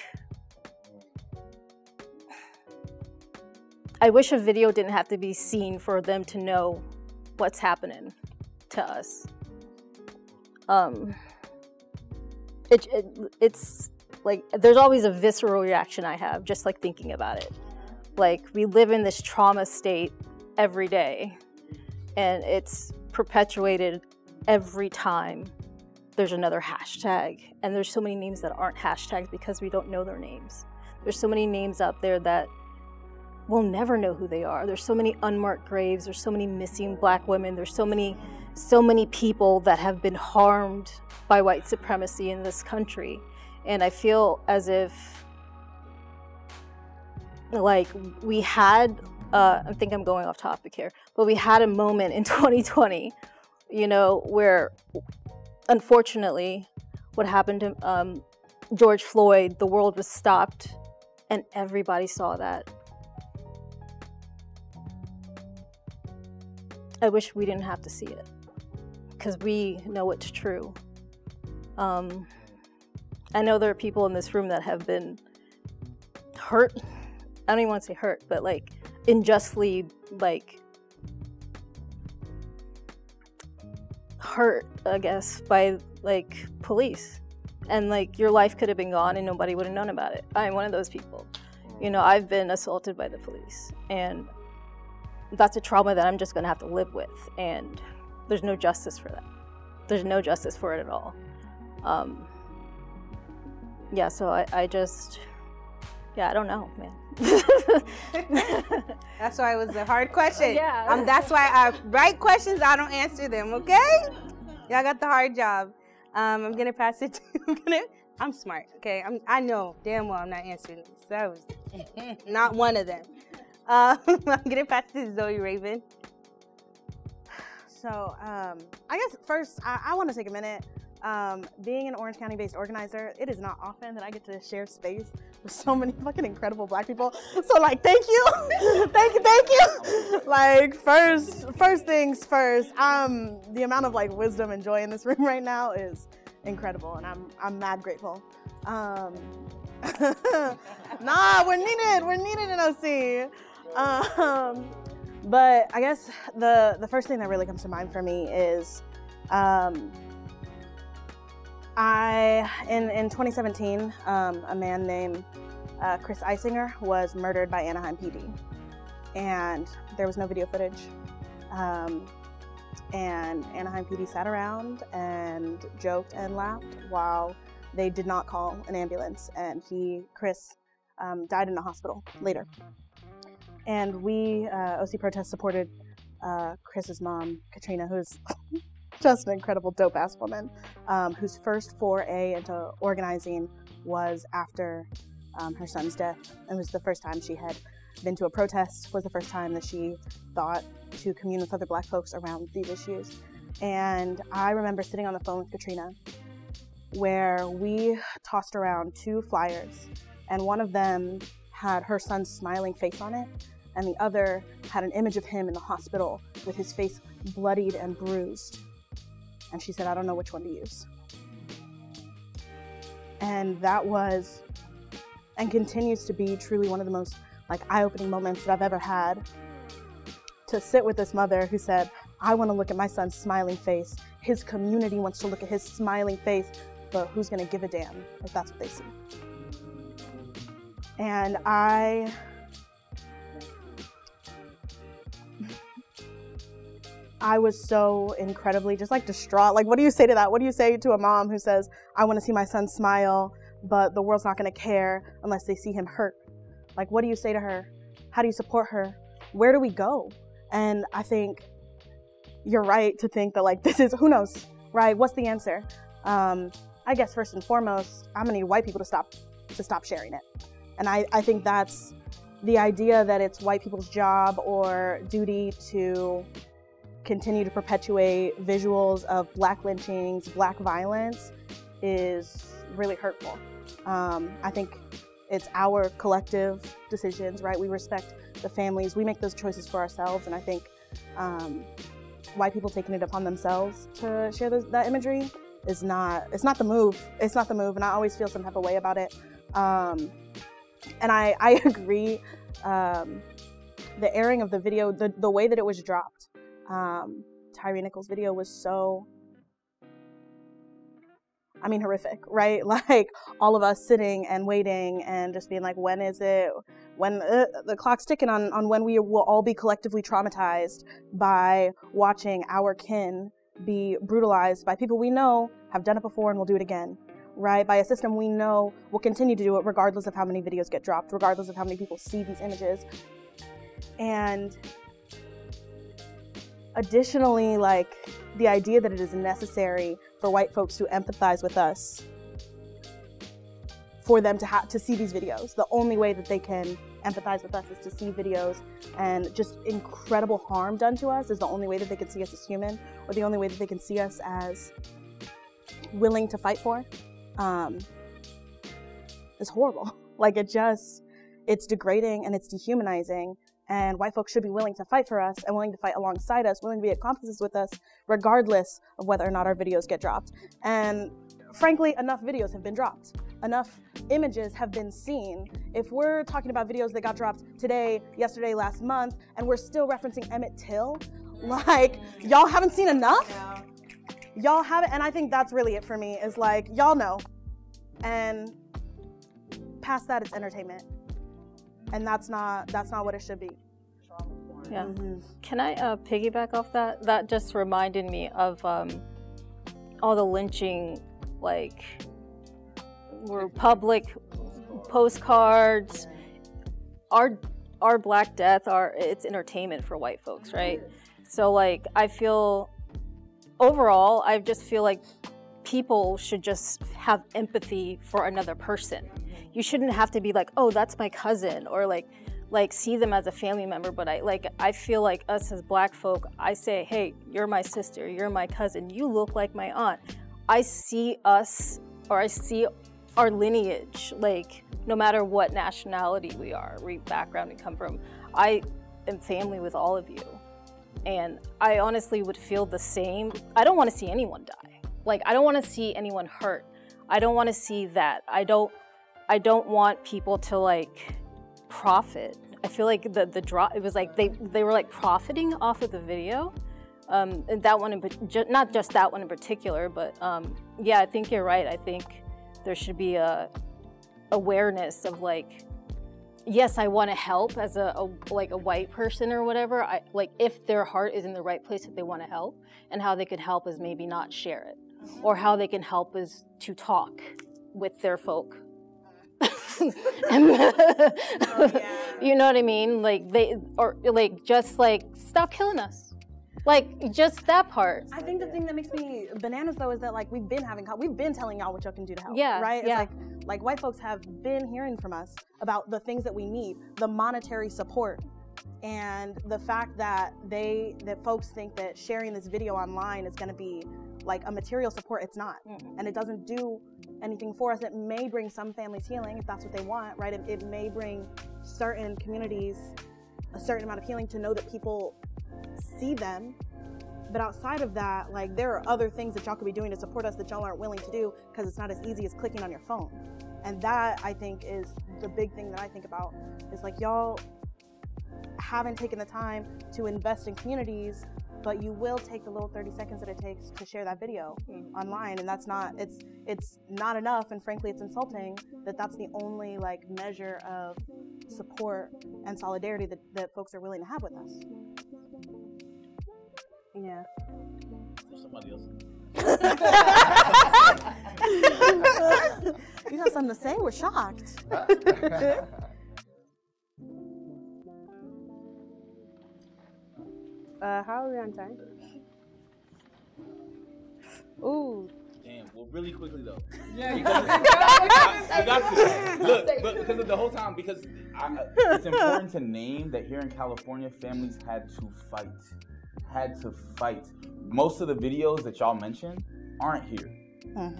I wish a video didn't have to be seen for them to know what's happening to us. It's like there's always a visceral reaction I have just like thinking about it. Like we live in this trauma state every day, and it's perpetuated every time there's another hashtag. And there's so many names that aren't hashtags because we don't know their names. There's so many names out there that we'll never know who they are. There's so many unmarked graves. There's so many missing Black women. There's so many people that have been harmed by white supremacy in this country. And I feel as if like we had, I think I'm going off topic here, but we had a moment in 2020, you know, where unfortunately what happened to George Floyd, the world was stopped and everybody saw that. I wish we didn't have to see it because we know it's true. I know there are people in this room that have been hurt. I don't even want to say hurt, but like unjustly like hurt, I guess, by like police. And like your life could have been gone and nobody would have known about it. I'm one of those people. You know, I've been assaulted by the police, and that's a trauma that I'm just gonna have to live with, and there's no justice for that. There's no justice for it at all. Yeah, so I just, yeah, I don't know, man. That's why it was a hard question. Yeah. That's why I write questions, I don't answer them, okay? Y'all got the hard job. I'm gonna pass it to, I'm smart, okay? I know damn well I'm not answering this. That was not one of them. I'm gonna pass it to Zoe Raven. So I guess first I want to take a minute. Being an Orange County based organizer, it is not often that I get to share space with so many fucking incredible Black people. So like, thank you. thank you. Like first things first, the amount of like wisdom and joy in this room right now is incredible, and I'm mad grateful. Nah, we're needed in OC. But I guess the first thing that really comes to mind for me is in 2017, a man named Chris Isinger was murdered by Anaheim PD, and there was no video footage. And Anaheim PD sat around and joked and laughed while they did not call an ambulance, and Chris died in the hospital later. And we, OC Protest, supported Chris's mom, Katrina, who's just an incredible dope-ass woman, whose first foray into organizing was after her son's death. It was the first time she had been to a protest, was the first time that she thought to commune with other Black folks around these issues. And I remember sitting on the phone with Katrina, where we tossed around 2 flyers, and one of them had her son's smiling face on it, and the other had an image of him in the hospital with his face bloodied and bruised. And she said, I don't know which one to use. And that was, and continues to be, truly one of the most eye-opening moments that I've ever had, to sit with this mother who said, I want to look at my son's smiling face. His community wants to look at his smiling face, but who's going to give a damn if that's what they see? And I was so incredibly just distraught. What do you say to that? What do you say to a mom who says, I want to see my son smile, but the world's not going to care unless they see him hurt? What do you say to her? How do you support her? Where do we go? And I think you're right to think that this is, who knows, right? What's the answer? I guess first and foremost, I'm gonna need white people to stop sharing it. And I think that's the idea that it's white people's job or duty to continue to perpetuate visuals of Black lynchings, Black violence is really hurtful. I think it's our collective decisions, right? We respect the families. We make those choices for ourselves. And I think white people taking it upon themselves to share that imagery is it's not the move. It's not the move. And I always feel some type of way about it. And I agree. The airing of the video, the way that it was dropped, Tyre Nichols' video was so, horrific, right? All of us sitting and waiting and just being when is it? When the clock's ticking on when we will all be collectively traumatized by watching our kin be brutalized by people we know have done it before and will do it again, right? By a system we know will continue to do it regardless of how many videos get dropped, regardless of how many people see these images. And additionally, the idea that it is necessary for white folks to empathize with us, for them to see these videos. The only way that they can empathize with us is to see videos, and just incredible harm done to us is the only way that they can see us as human, or the only way that they can see us as willing to fight for. It's horrible. It's degrading and it's dehumanizing. And white folks should be willing to fight for us and willing to fight alongside us, willing to be accomplices with us, regardless of whether or not our videos get dropped. And frankly, enough videos have been dropped. Enough images have been seen. If we're talking about videos that got dropped today, yesterday, last month, and we're still referencing Emmett Till, y'all haven't seen enough? Y'all haven't, and I think that's really it for me, is y'all know. And past that, it's entertainment. And that's not what it should be. Yeah. Mm-hmm. Can I piggyback off that? That just reminded me of all the lynching, were public postcards. Our Black Death, it's entertainment for white folks, right? So I feel overall, I just feel like people should just have empathy for another person. You shouldn't have to be oh, that's my cousin, or see them as a family member. But I feel like us as Black folk, I say, hey, you're my sister, you're my cousin, you look like my aunt. I see us, or I see our lineage, no matter what nationality we are, background we come from. I am family with all of you. And I honestly would feel the same. I don't want to see anyone die. I don't want to see anyone hurt. I don't want to see that. I don't want people to like profit. I feel like the drop, it was like they were like profiting off of the video. And that one, not just that one in particular, but yeah, I think you're right. I think there should be a awareness of like, yes, I want to help as a white person or whatever. Like if their heart is in the right place, if they want to help, and how they could help is maybe not share it, or how they can help is to talk with their folk. You know what I mean? Like just like stop killing us. Like just that part. I think the thing that makes me bananas though is that like we've been telling y'all what y'all can do to help. Yeah. Right? Yeah. It's like white folks have been hearing from us about the things that we need, the monetary support, and the fact that folks think that sharing this video online is gonna be like a material support. It's not. And it doesn't do anything for us. It may bring some families healing if that's what they want, right? It may bring certain communities a certain amount of healing to know that people see them, but outside of that, like there are other things that y'all could be doing to support us that y'all aren't willing to do because it's not as easy as clicking on your phone. And that I think is the big thing that I think about is like y'all haven't taken the time to invest in communities, but you will take the little 30 seconds that it takes to share that video online, and that's not, it's not enough, and frankly it's insulting that that's the only like measure of support and solidarity that folks are willing to have with us. Yeah. Somebody else. You have something to say? We're shocked. How are we on time? Ooh. Damn. Well, really quickly though. Yeah. I got to. Look, but because of the whole time, because it's important to name that here in California, families had to fight. Most of the videos that y'all mentioned aren't here,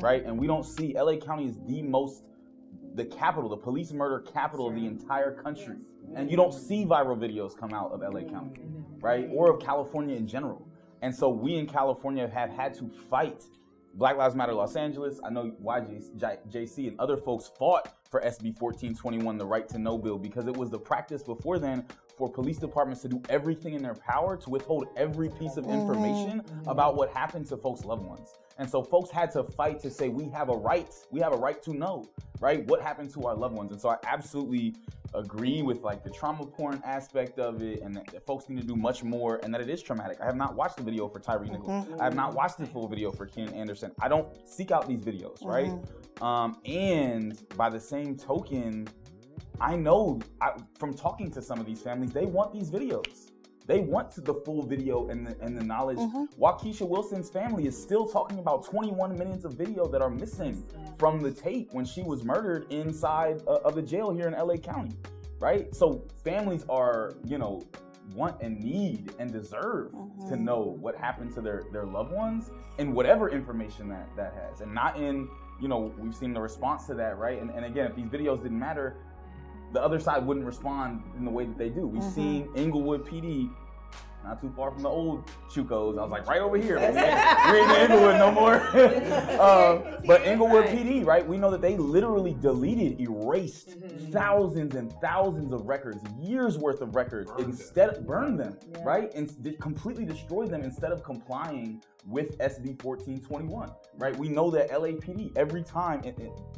right? And we don't see, LA County is the capital, the police murder capital of the entire country. And you don't see viral videos come out of LA County, right? Or of California in general. And so we in California have had to fight. Black Lives Matter Los Angeles, I know YJC and other folks fought for SB 1421, the Right to Know bill, because it was the practice before then for police departments to do everything in their power to withhold every piece of information about what happened to folks' loved ones. And so folks had to fight to say, we have a right to know, right? What happened to our loved ones. And so I absolutely agree with like the trauma porn aspect of it, and that folks need to do much more, and that it is traumatic. I have not watched the video for Tyre Nichols. I have not watched the full video for Keenan Anderson. I don't seek out these videos, right? And by the same token, I know from talking to some of these families, they want these videos. They want the full video and the knowledge. Waukesha Wilson's family is still talking about 21 minutes of video that are missing from the tape when she was murdered inside of the jail here in LA County, right? So families are, want and need and deserve to know what happened to their loved ones and whatever information that has. And not in, we've seen the response to that, right? And again, if these videos didn't matter, the other side wouldn't respond in the way that they do. We've seen Inglewood PD, not too far from the old Chucos. I was like, right over here. We ain't in Inglewood no more. But Inglewood PD, right? We know that they literally erased thousands and thousands of records, years worth of records, burned them, right? And completely destroyed them instead of complying with SB 1421, right? We know that LAPD, every time,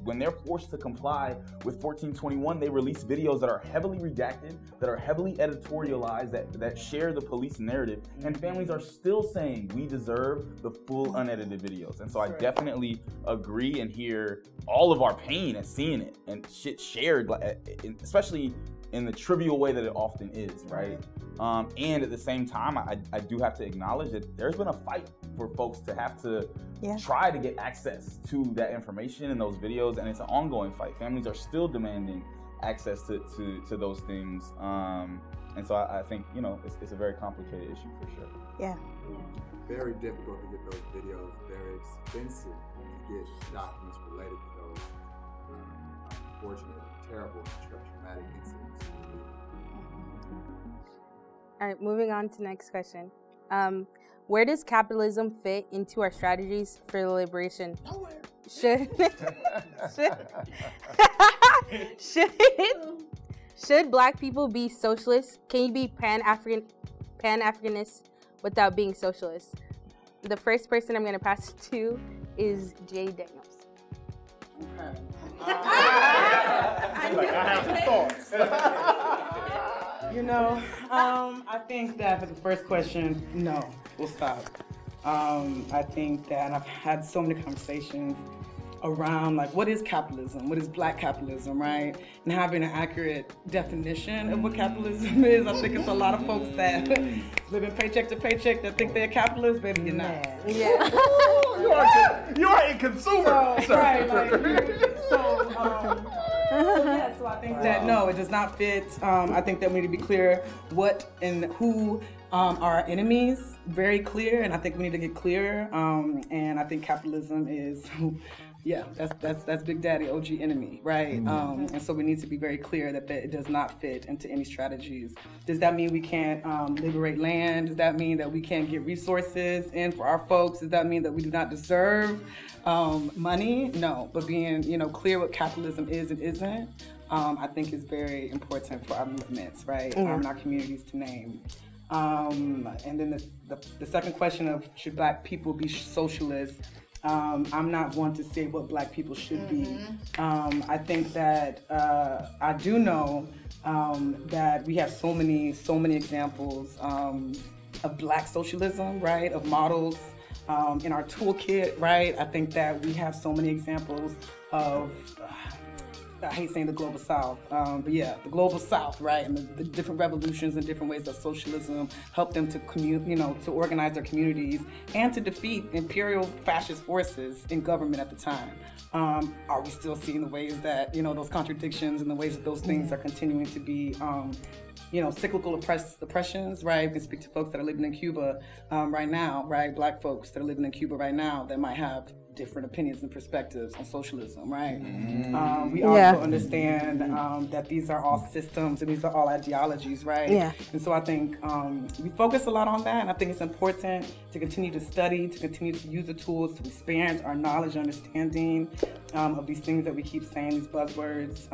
when they're forced to comply with 1421, they release videos that are heavily redacted, that are heavily editorialized, that share the police narrative, and families are still saying we deserve the full unedited videos. And so I definitely agree and hear all of our pain at seeing it and shit shared, especially in the trivial way that it often is, right? And at the same time, I do have to acknowledge that there's been a fight for folks to have to try to get access to that information and those videos, and it's an ongoing fight. Families are still demanding access to those things. And so I think, it's a very complicated issue for sure. Yeah. Very difficult to get those videos, very expensive to get documents related to those unfortunate, terrible, traumatic incidents. All right, moving on to the next question. Where does capitalism fit into our strategies for the liberation? should Black people be socialists? Can you be Pan-Africanist without being socialist? The first person I'm going to pass it to is Jay Daniels. Okay. I have some thoughts. I think that for the first question, no, we'll stop. I think that, and I've had so many conversations around like what is capitalism, what is Black capitalism, right? And having an accurate definition of what capitalism is. I think it's a lot of folks that living paycheck to paycheck that think they're capitalists, baby, you're not. Yeah. You are a consumer. So, right, so I think that no, it does not fit. I think that we need to be clear what and who are our enemies, very clear, and I think we need to get clearer. And I think capitalism is, yeah, that's Big Daddy, OG enemy, right? And so we need to be very clear that it does not fit into any strategies. Does that mean we can't liberate land? Does that mean that we can't get resources in for our folks? Does that mean that we do not deserve money? No, but being clear what capitalism is and isn't, I think is very important for our movements, right? And our communities to name. And then the second question of should Black people be socialists? I'm not one to say what Black people should be. I think that I do know that we have so many examples of Black socialism, right? Of models in our toolkit, right? I think that we have so many examples of I hate saying the global South, but yeah, the global South, right? And the different revolutions and different ways that socialism helped them to to organize their communities and to defeat imperial fascist forces in government at the time. Are we still seeing the ways that, those contradictions and the ways that those things are continuing to be, cyclical oppressions, right? We can speak to folks that are living in Cuba right now, right? Black folks that are living in Cuba right now that might have different opinions and perspectives on socialism, right? We also understand that these are all systems and these are all ideologies, right? Yeah. And so I think we focus a lot on that, and I think it's important to continue to study, to continue to use the tools to expand our knowledge and understanding of these things that we keep saying, these buzzwords.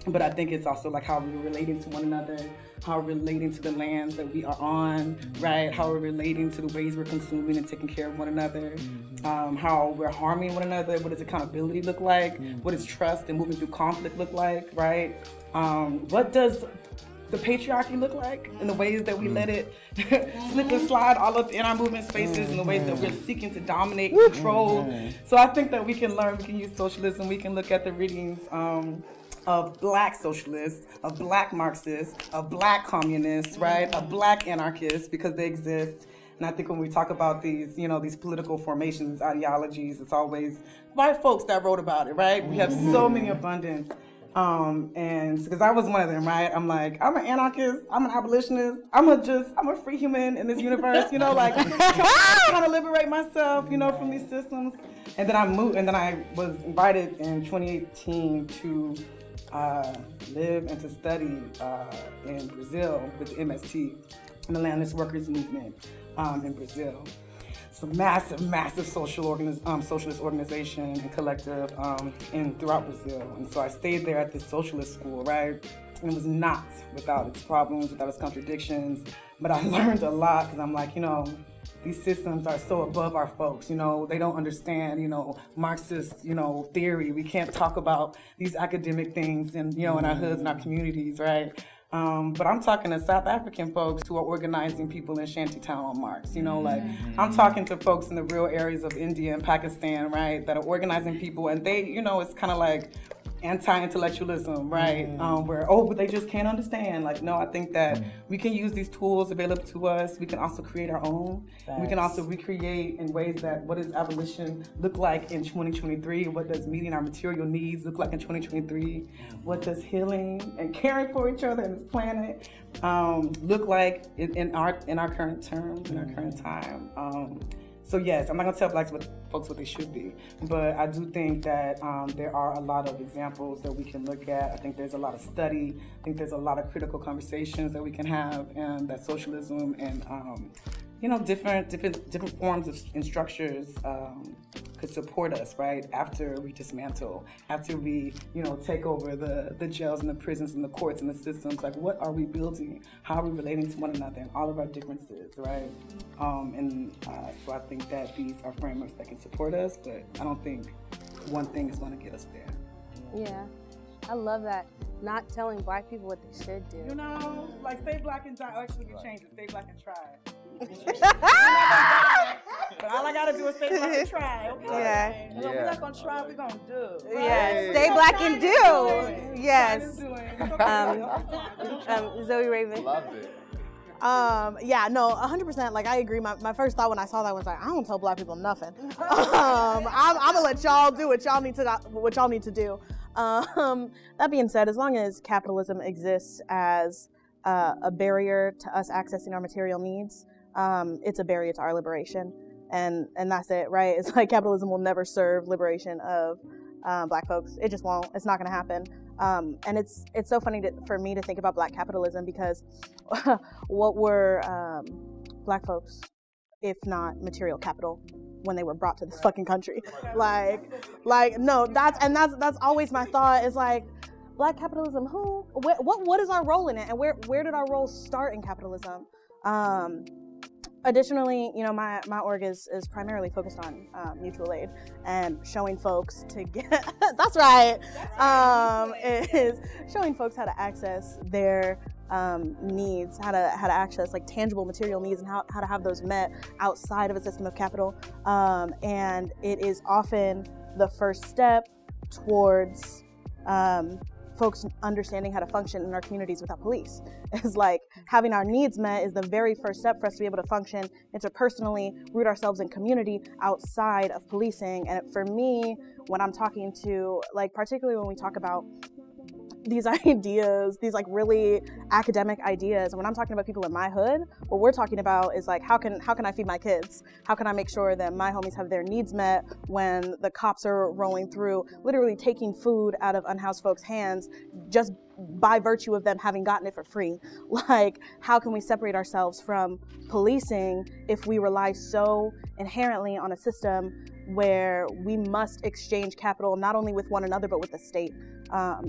But I think it's also like how we're relating to one another, how we're relating to the lands that we are on, right? How we're relating to the ways we're consuming and taking care of one another, how we're harming one another. What does accountability look like? What does trust and moving through conflict look like, right? What does the patriarchy look like in the ways that we let it slip and slide all up in our movement spaces, in the ways that we're seeking to dominate, control. So I think that we can learn, we can use socialism, we can look at the readings of Black socialists, of Black Marxists, of Black communists, right? Of Black anarchists, because they exist. And I think when we talk about these, these political formations, ideologies, it's always white folks that wrote about it, right? We have so many abundance. And because I was one of them, right? I'm like, I'm an anarchist, I'm an abolitionist, I'm a free human in this universe, trying to liberate myself, from these systems. And then I was invited in 2018 to live and to study in Brazil with the MST, the Landless Workers Movement in Brazil. It's a massive socialist organization and collective throughout Brazil. And so I stayed there at this socialist school, right? And it was not without its problems, without its contradictions, but I learned a lot because I'm like, these systems are so above our folks, they don't understand, Marxist, theory. We can't talk about these academic things in our hoods and our communities, right? But I'm talking to South African folks who are organizing people in Shantytown on Marx, I'm talking to folks in the real areas of India and Pakistan, right, that are organizing people, and they, it's kind of like anti-intellectualism, right? But they just can't understand. No, I think that we can use these tools available to us. We can also create our own. We can also recreate in ways that what does abolition look like in 2023? What does meeting our material needs look like in 2023? What does healing and caring for each other and this planet look like in our current terms, in our current time? So yes, I'm not gonna tell Black folks what they should be, but I do think that there are a lot of examples that we can look at. I think there's a lot of study. I think there's a lot of critical conversations that we can have, and that socialism and different forms and structures could support us, right? After we dismantle, after we, take over the jails and the prisons and the courts and the systems, like what are we building? How are we relating to one another and all of our differences, right? So I think that these are frameworks that can support us, but I don't think one thing is going to get us there. Yeah, I love that. Not telling Black people what they should do. Like stay Black and die. Actually, you change it. Stay Black and try. But all I gotta do is stay Black and try. Okay. Yeah. We're not gonna try. We're gonna do. Right? Yeah. Stay Black and do. Yes. Zoe Raven. Love it. Yeah, no, 100%. Like, I agree. My first thought when I saw that was like, I don't tell Black people nothing. I'm gonna let y'all do what y'all need to do. That being said, as long as capitalism exists as a barrier to us accessing our material needs, it's a barrier to our liberation, and that's it, right? It's like capitalism will never serve liberation of Black folks. It just won't. It's not gonna happen. And it's so funny for me to think about Black capitalism, because what were Black folks if not material capital when they were brought to this fucking country? Like no, that's always my thought, is like, Black capitalism, who, what is our role in it, and where did our role start in capitalism? Additionally, my org is primarily focused on mutual aid and showing folks to get, that's right, is showing folks how to access their needs, how to access like tangible material needs, and how to have those met outside of a system of capital. And it is often the first step towards folks understanding how to function in our communities without police. It's like having our needs met is the very first step for us to be able to function interpersonally, root ourselves in community outside of policing. And for me, when I'm talking to, like, particularly when we talk about these ideas, these like really academic ideas, and when I'm talking about people in my hood, what we're talking about is like, how can I feed my kids? How can I make sure that my homies have their needs met when the cops are rolling through, literally taking food out of unhoused folks' hands just by virtue of them having gotten it for free? Like, how can we separate ourselves from policing if we rely so inherently on a system where we must exchange capital not only with one another but with the state?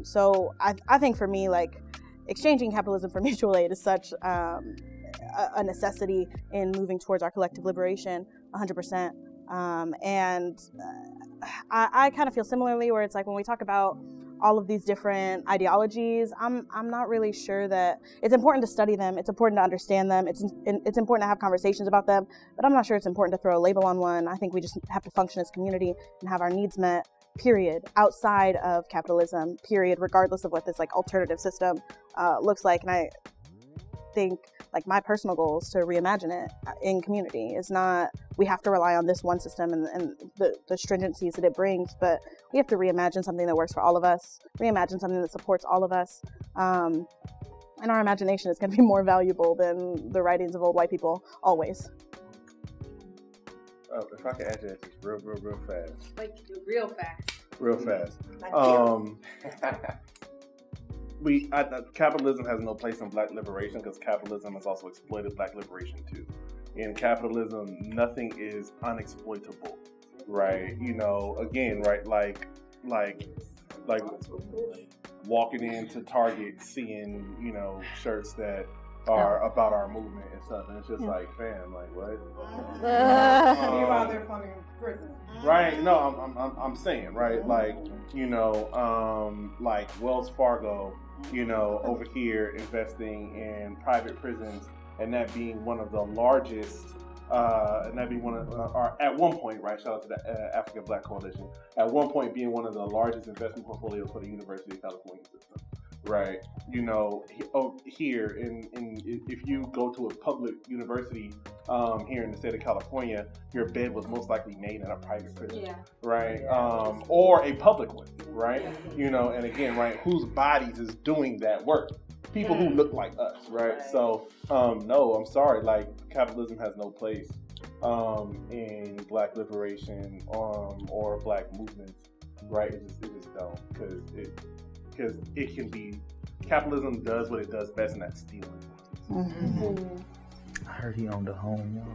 So I think for me, like, exchanging capitalism for mutual aid is such a necessity in moving towards our collective liberation, 100%. And I kind of feel similarly, where it's like when we talk about all of these different ideologies, I'm not really sure that it's important to study them. It's important to understand them. It's important to have conversations about them, but I'm not sure it's important to throw a label on one. I think we just have to function as community and have our needs met, period, outside of capitalism, period, regardless of what this like alternative system looks like. And I think, like, my personal goal is to reimagine it in community. It's not, we have to rely on this one system and the stringencies that it brings, but we have to reimagine something that works for all of us, reimagine something that supports all of us. And our imagination is going to be more valuable than the writings of old white people, always. Oh, if I could add that just real fast. Like, real fast. Real fast. Capitalism has no place in Black liberation, because capitalism has also exploited Black liberation too. In capitalism, nothing is unexploitable, right? Again, right, like walking into Target, seeing, shirts that are about our movement and stuff, and it's just like, fam, like, what? Right? No, I'm saying, right? Like, like Wells Fargo, over here investing in private prisons, and that being one of the largest, and that being one of, or at one point, right? Shout out to the African Black Coalition. At one point, being one of the largest investment portfolios for the University of California system. Right, here if you go to a public university here in the state of California, your bed was most likely made in a private prison, right? Or a public one, right? And again, right, whose bodies is doing that work? People who look like us, right? So, no, I'm sorry, like, capitalism has no place in Black liberation or Black movements, right? It just don't, because it can be, capitalism does what it does best, and that's stealing. Mm-hmm. All heard he owned a home, y'all.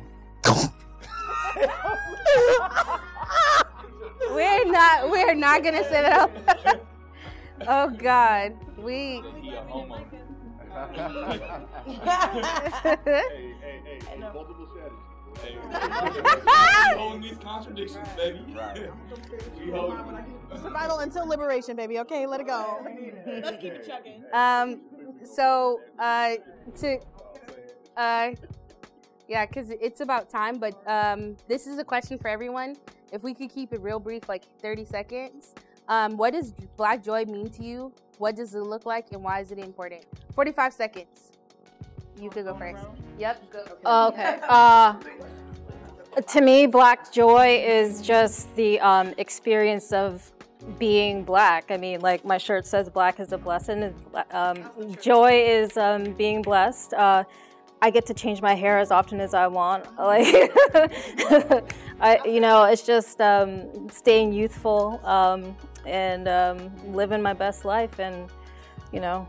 We're not gonna set it up. Oh God, we. He a homeowner. Hey, multiple strategies. We holding these contradictions, baby. Right. We holding. Survival until liberation, baby. Okay, let it go. Let's keep it chugging. Yeah, because it's about time, but this is a question for everyone. If we could keep it real brief, like 30 seconds. What does Black joy mean to you? What does it look like, and why is it important? 45 seconds. You could go first. Yep, go. Okay. To me, Black joy is just the experience of being Black. I mean, like my shirt says, Black is a blessing. Joy is being blessed. I get to change my hair as often as I want. Like, it's just staying youthful and living my best life and,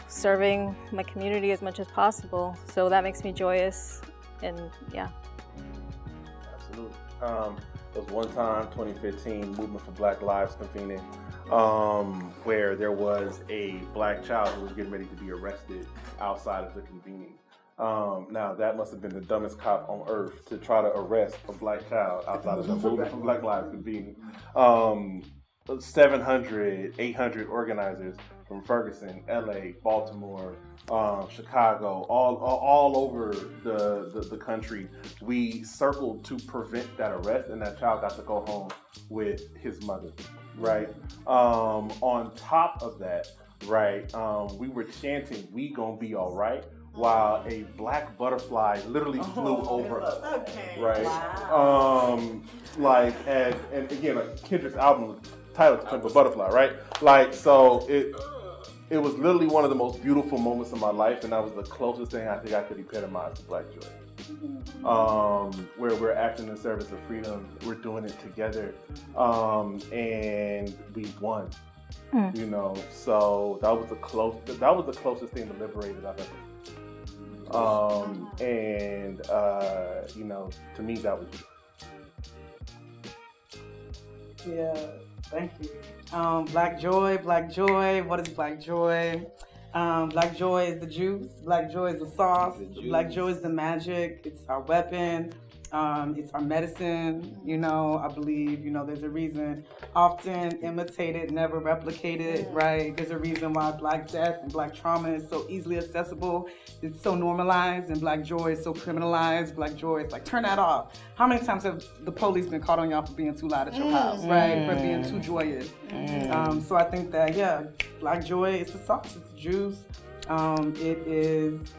serving my community as much as possible. So that makes me joyous, and yeah. Absolutely. There was one time, 2015, Movement for Black Lives convening, where there was a Black child who was getting ready to be arrested outside of the convening. Now, that must have been the dumbest cop on earth to try to arrest a Black child outside of the Movement for Black Lives convening. 700, 800 organizers from Ferguson, LA, Baltimore, Chicago, all over the country. We circled to prevent that arrest, and that child got to go home with his mother, right? On top of that, right, we were chanting, "We gonna be all right," while a black butterfly literally flew over us, right? Wow. And again, like Kendrick's album title, "Simple Butterfly," right? Like, so it was literally one of the most beautiful moments of my life, and that was the closest thing I think I could epitomize to Black joy. Where we're acting in service of freedom, we're doing it together, and we won. So that was the closest thing to liberated I've ever. To me, that was. Yeah, thank you. Black joy. What is Black joy? Black joy is the juice. Black joy is the sauce. Black joy is the magic. It's our weapon. It's our medicine. I believe, there's a reason often imitated, never replicated, right? There's a reason why Black death and Black trauma is so easily accessible. It's so normalized, and Black joy is so criminalized. Black joy is like, turn that off. How many times have the police been caught on y'all for being too loud at your house, right? For being too joyous. So I think that, Black joy is the sauce, it's the juice. It is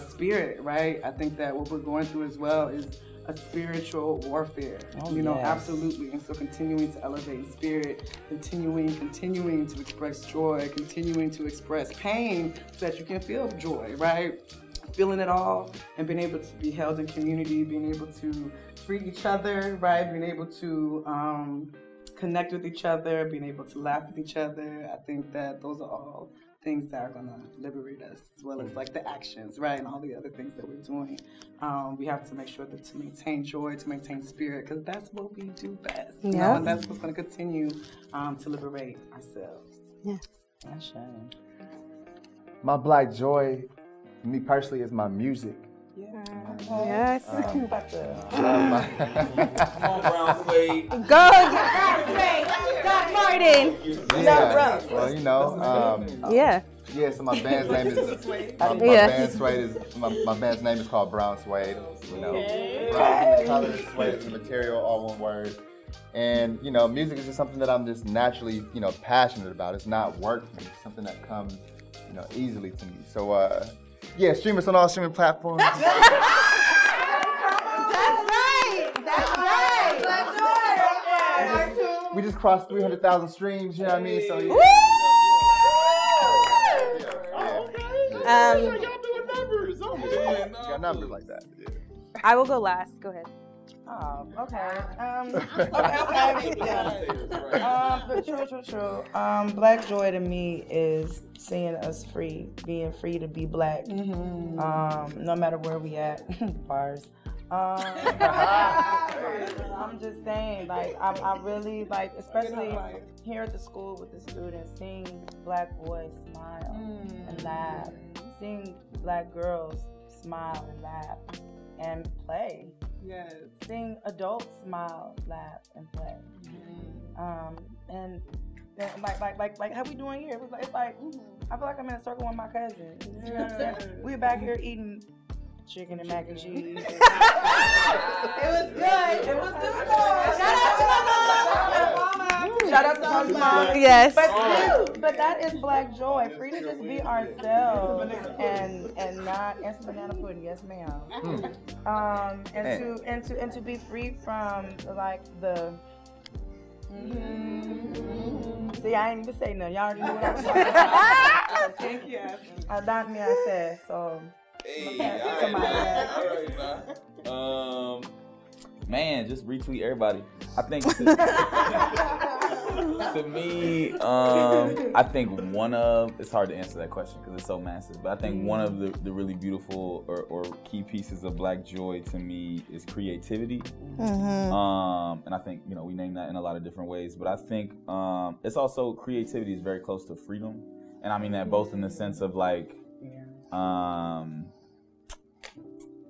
spirit, right? I think that what we're going through as well is a spiritual warfare, absolutely. And so continuing to elevate spirit, continuing to express joy, continuing to express pain so that you can feel joy, right? Feeling it all and being able to be held in community, being able to free each other, right? Being able to connect with each other, being able to laugh with each other. I think that those are all things that are gonna liberate us, as well as like the actions, right, and all the other things that we're doing. We have to make sure that to maintain joy, to maintain spirit, because that's what we do best. And that's what's gonna continue to liberate ourselves. Yeah. That's shame. My Black joy, me personally, is my music. Yes. Come on, Brown Suede. Go, Doc Martin. Yeah. Well, so my band's name is my band's name is called Brown Suede. Brown is the color, suede is the material, all one word. And music is just something that I'm just naturally, passionate about. It's not work for me. It's something that comes, easily to me. So stream us on all streaming platforms. That's right. We just crossed 300,000 streams, you know what I mean? So Y'all doing numbers. You got numbers like that. I will go last. Go ahead. Oh, okay. True. Black joy to me is seeing us free, being free to be Black, no matter where we at, bars. I'm just saying, like, I really, like, especially here at the school with the students, seeing Black boys smile and laugh, seeing Black girls smile and laugh and play. Yes. Seeing adults smile, laugh, and play. And like how we doing here? It's like I feel like I'm in a circle with my cousins. You know what I'm saying? We're back here eating chicken and mac and cheese. It was good. It was good. Shout out to my mom. Shout out to my mom. Yes. But that is Black joy. Free to just be ourselves and not instant banana pudding. Yes, ma'am. And to be free from like the. See, I ain't even say nothing. Y'all already knew what I was talking about. Thank you. Not me, I said so. Hey, all right. Man, just retweet everybody. I think to me, I think it's hard to answer that question because it's so massive, but I think one of the really beautiful or key pieces of Black joy to me is creativity. And I think, we name that in a lot of different ways, but I think it's also creativity is very close to freedom. And I mean that both in the sense of like,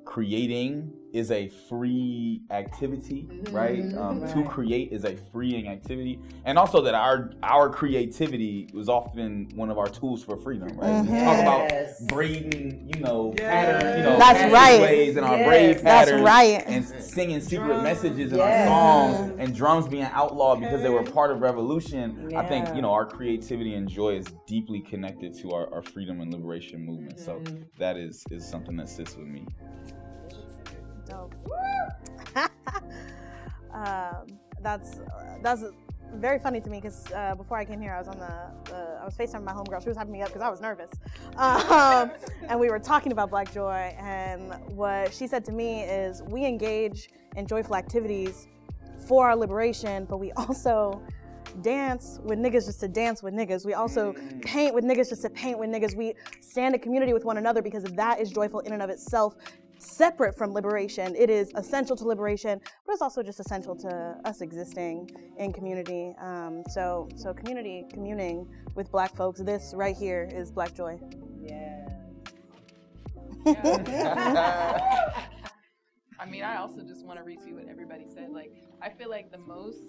creating is a free activity, right? To create is a freeing activity, and also that our creativity was often one of our tools for freedom, right? We talk about braiding, pattern, That's right. ways in our braid patterns, that's right. and singing secret messages in our songs, and drums being outlawed because they were part of revolution. I think our creativity and joy is deeply connected to our freedom and liberation movement. So that is something that sits with me. Dope. That's very funny to me because before I came here, I was on I was FaceTiming my homegirl. She was hyping me up because I was nervous, and we were talking about Black joy. And what she said to me is, we engage in joyful activities for our liberation, but we also dance with niggas just to dance with niggas. We also paint with niggas just to paint with niggas. We stand in community with one another because that is joyful in and of itself. Separate from liberation. It is essential to liberation, but it's also just essential to us existing in community. So communing with Black folks, this right here is Black joy. I mean, I also just want to retweet what everybody said. Like, I feel like the most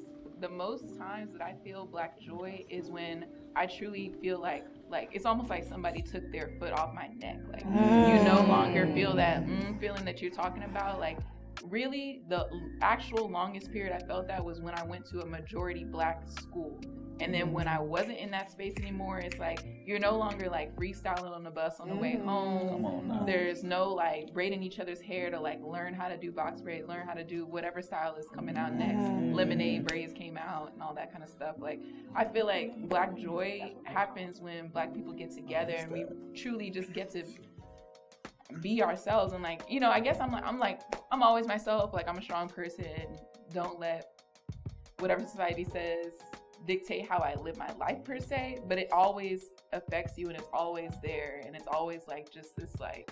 times that I feel Black joy is when I truly feel like it's almost like somebody took their foot off my neck. Like, you no longer feel that feeling that you're talking about. Like, really, the actual longest period I felt that was when I went to a majority Black school. And then when I wasn't in that space anymore, it's like you're no longer like freestyling on the bus on the way home. There's no like braiding each other's hair to like learn how to do box braids, learn how to do whatever style is coming out next. Lemonade braids came out and all that kind of stuff. Like, I feel like Black joy happens when Black people get together and we truly just get to be ourselves. And like, I guess I'm always myself. Like, I'm a strong person. Don't let whatever society says dictate how I live my life per se, but it always affects you and it's always there, and it's always like just this like,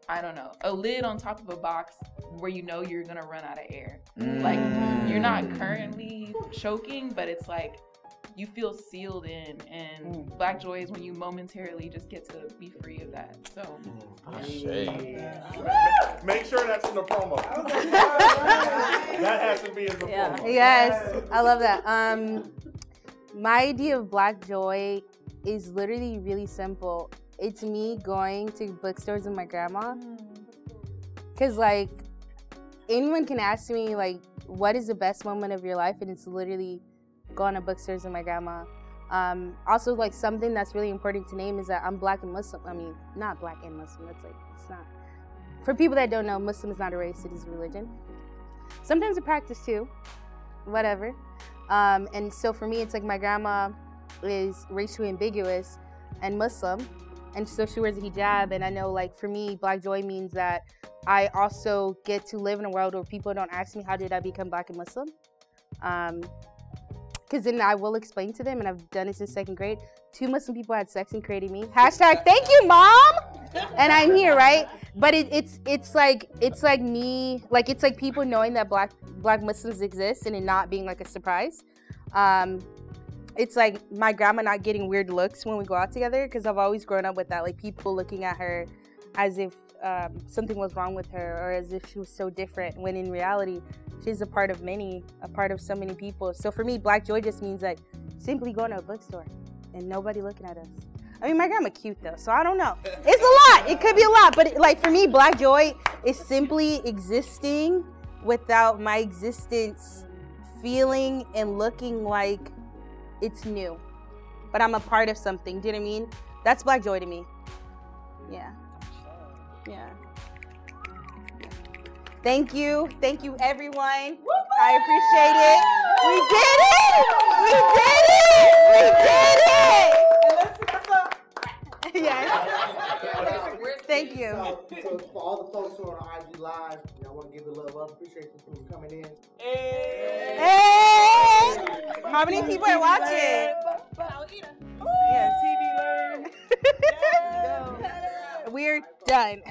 I don't know, a lid on top of a box where you're gonna run out of air. Like, you're not currently choking, but it's like you feel sealed in, and Black joy is when you momentarily just get to be free of that. So make sure that's in the promo. That has to be in the promo. Yes, I love that. My idea of Black joy is literally really simple. It's me going to bookstores with my grandma. Cause like, anyone can ask me like, what is the best moment of your life? And it's literally going to bookstores with my grandma. Also, like, something that's really important to name is that I'm Black and Muslim. I mean, not Black and Muslim. It's like, it's not. For people that don't know, Muslim is not a race, it is a religion. Sometimes a practice too, whatever. And so for me, it's like my grandma is racially ambiguous and Muslim, and so she wears a hijab. And I know, like, for me, Black joy means that I also get to live in a world where people don't ask me, how did I become Black and Muslim? Because then I will explain to them, and I've done it since 2nd grade. 2 Muslim people had sex and created me. # thank you, Mom! and I'm here, right? But it's like me, like it's like people knowing that black Muslims exist and it not being like a surprise. It's like my grandma not getting weird looks when we go out together, because I've always grown up with that, like people looking at her as if something was wrong with her, or as if she was so different, when in reality she's a part of so many people. So for me, Black Joy just means like simply going to a bookstore and nobody looking at us. I mean, my grandma cute though, so I don't know. It's a lot. It could be a lot, but like for me, Black Joy is simply existing without my existence feeling and looking like it's new, but I'm a part of something. Do you know what I mean? That's Black Joy to me. Yeah. Thank you everyone. I appreciate it. We did it. Yes. Thank you. So for all the folks who are on IG Live, I want to give a little love. Appreciate you for coming in. Hey! How many people are watching? TV Learn. We're done.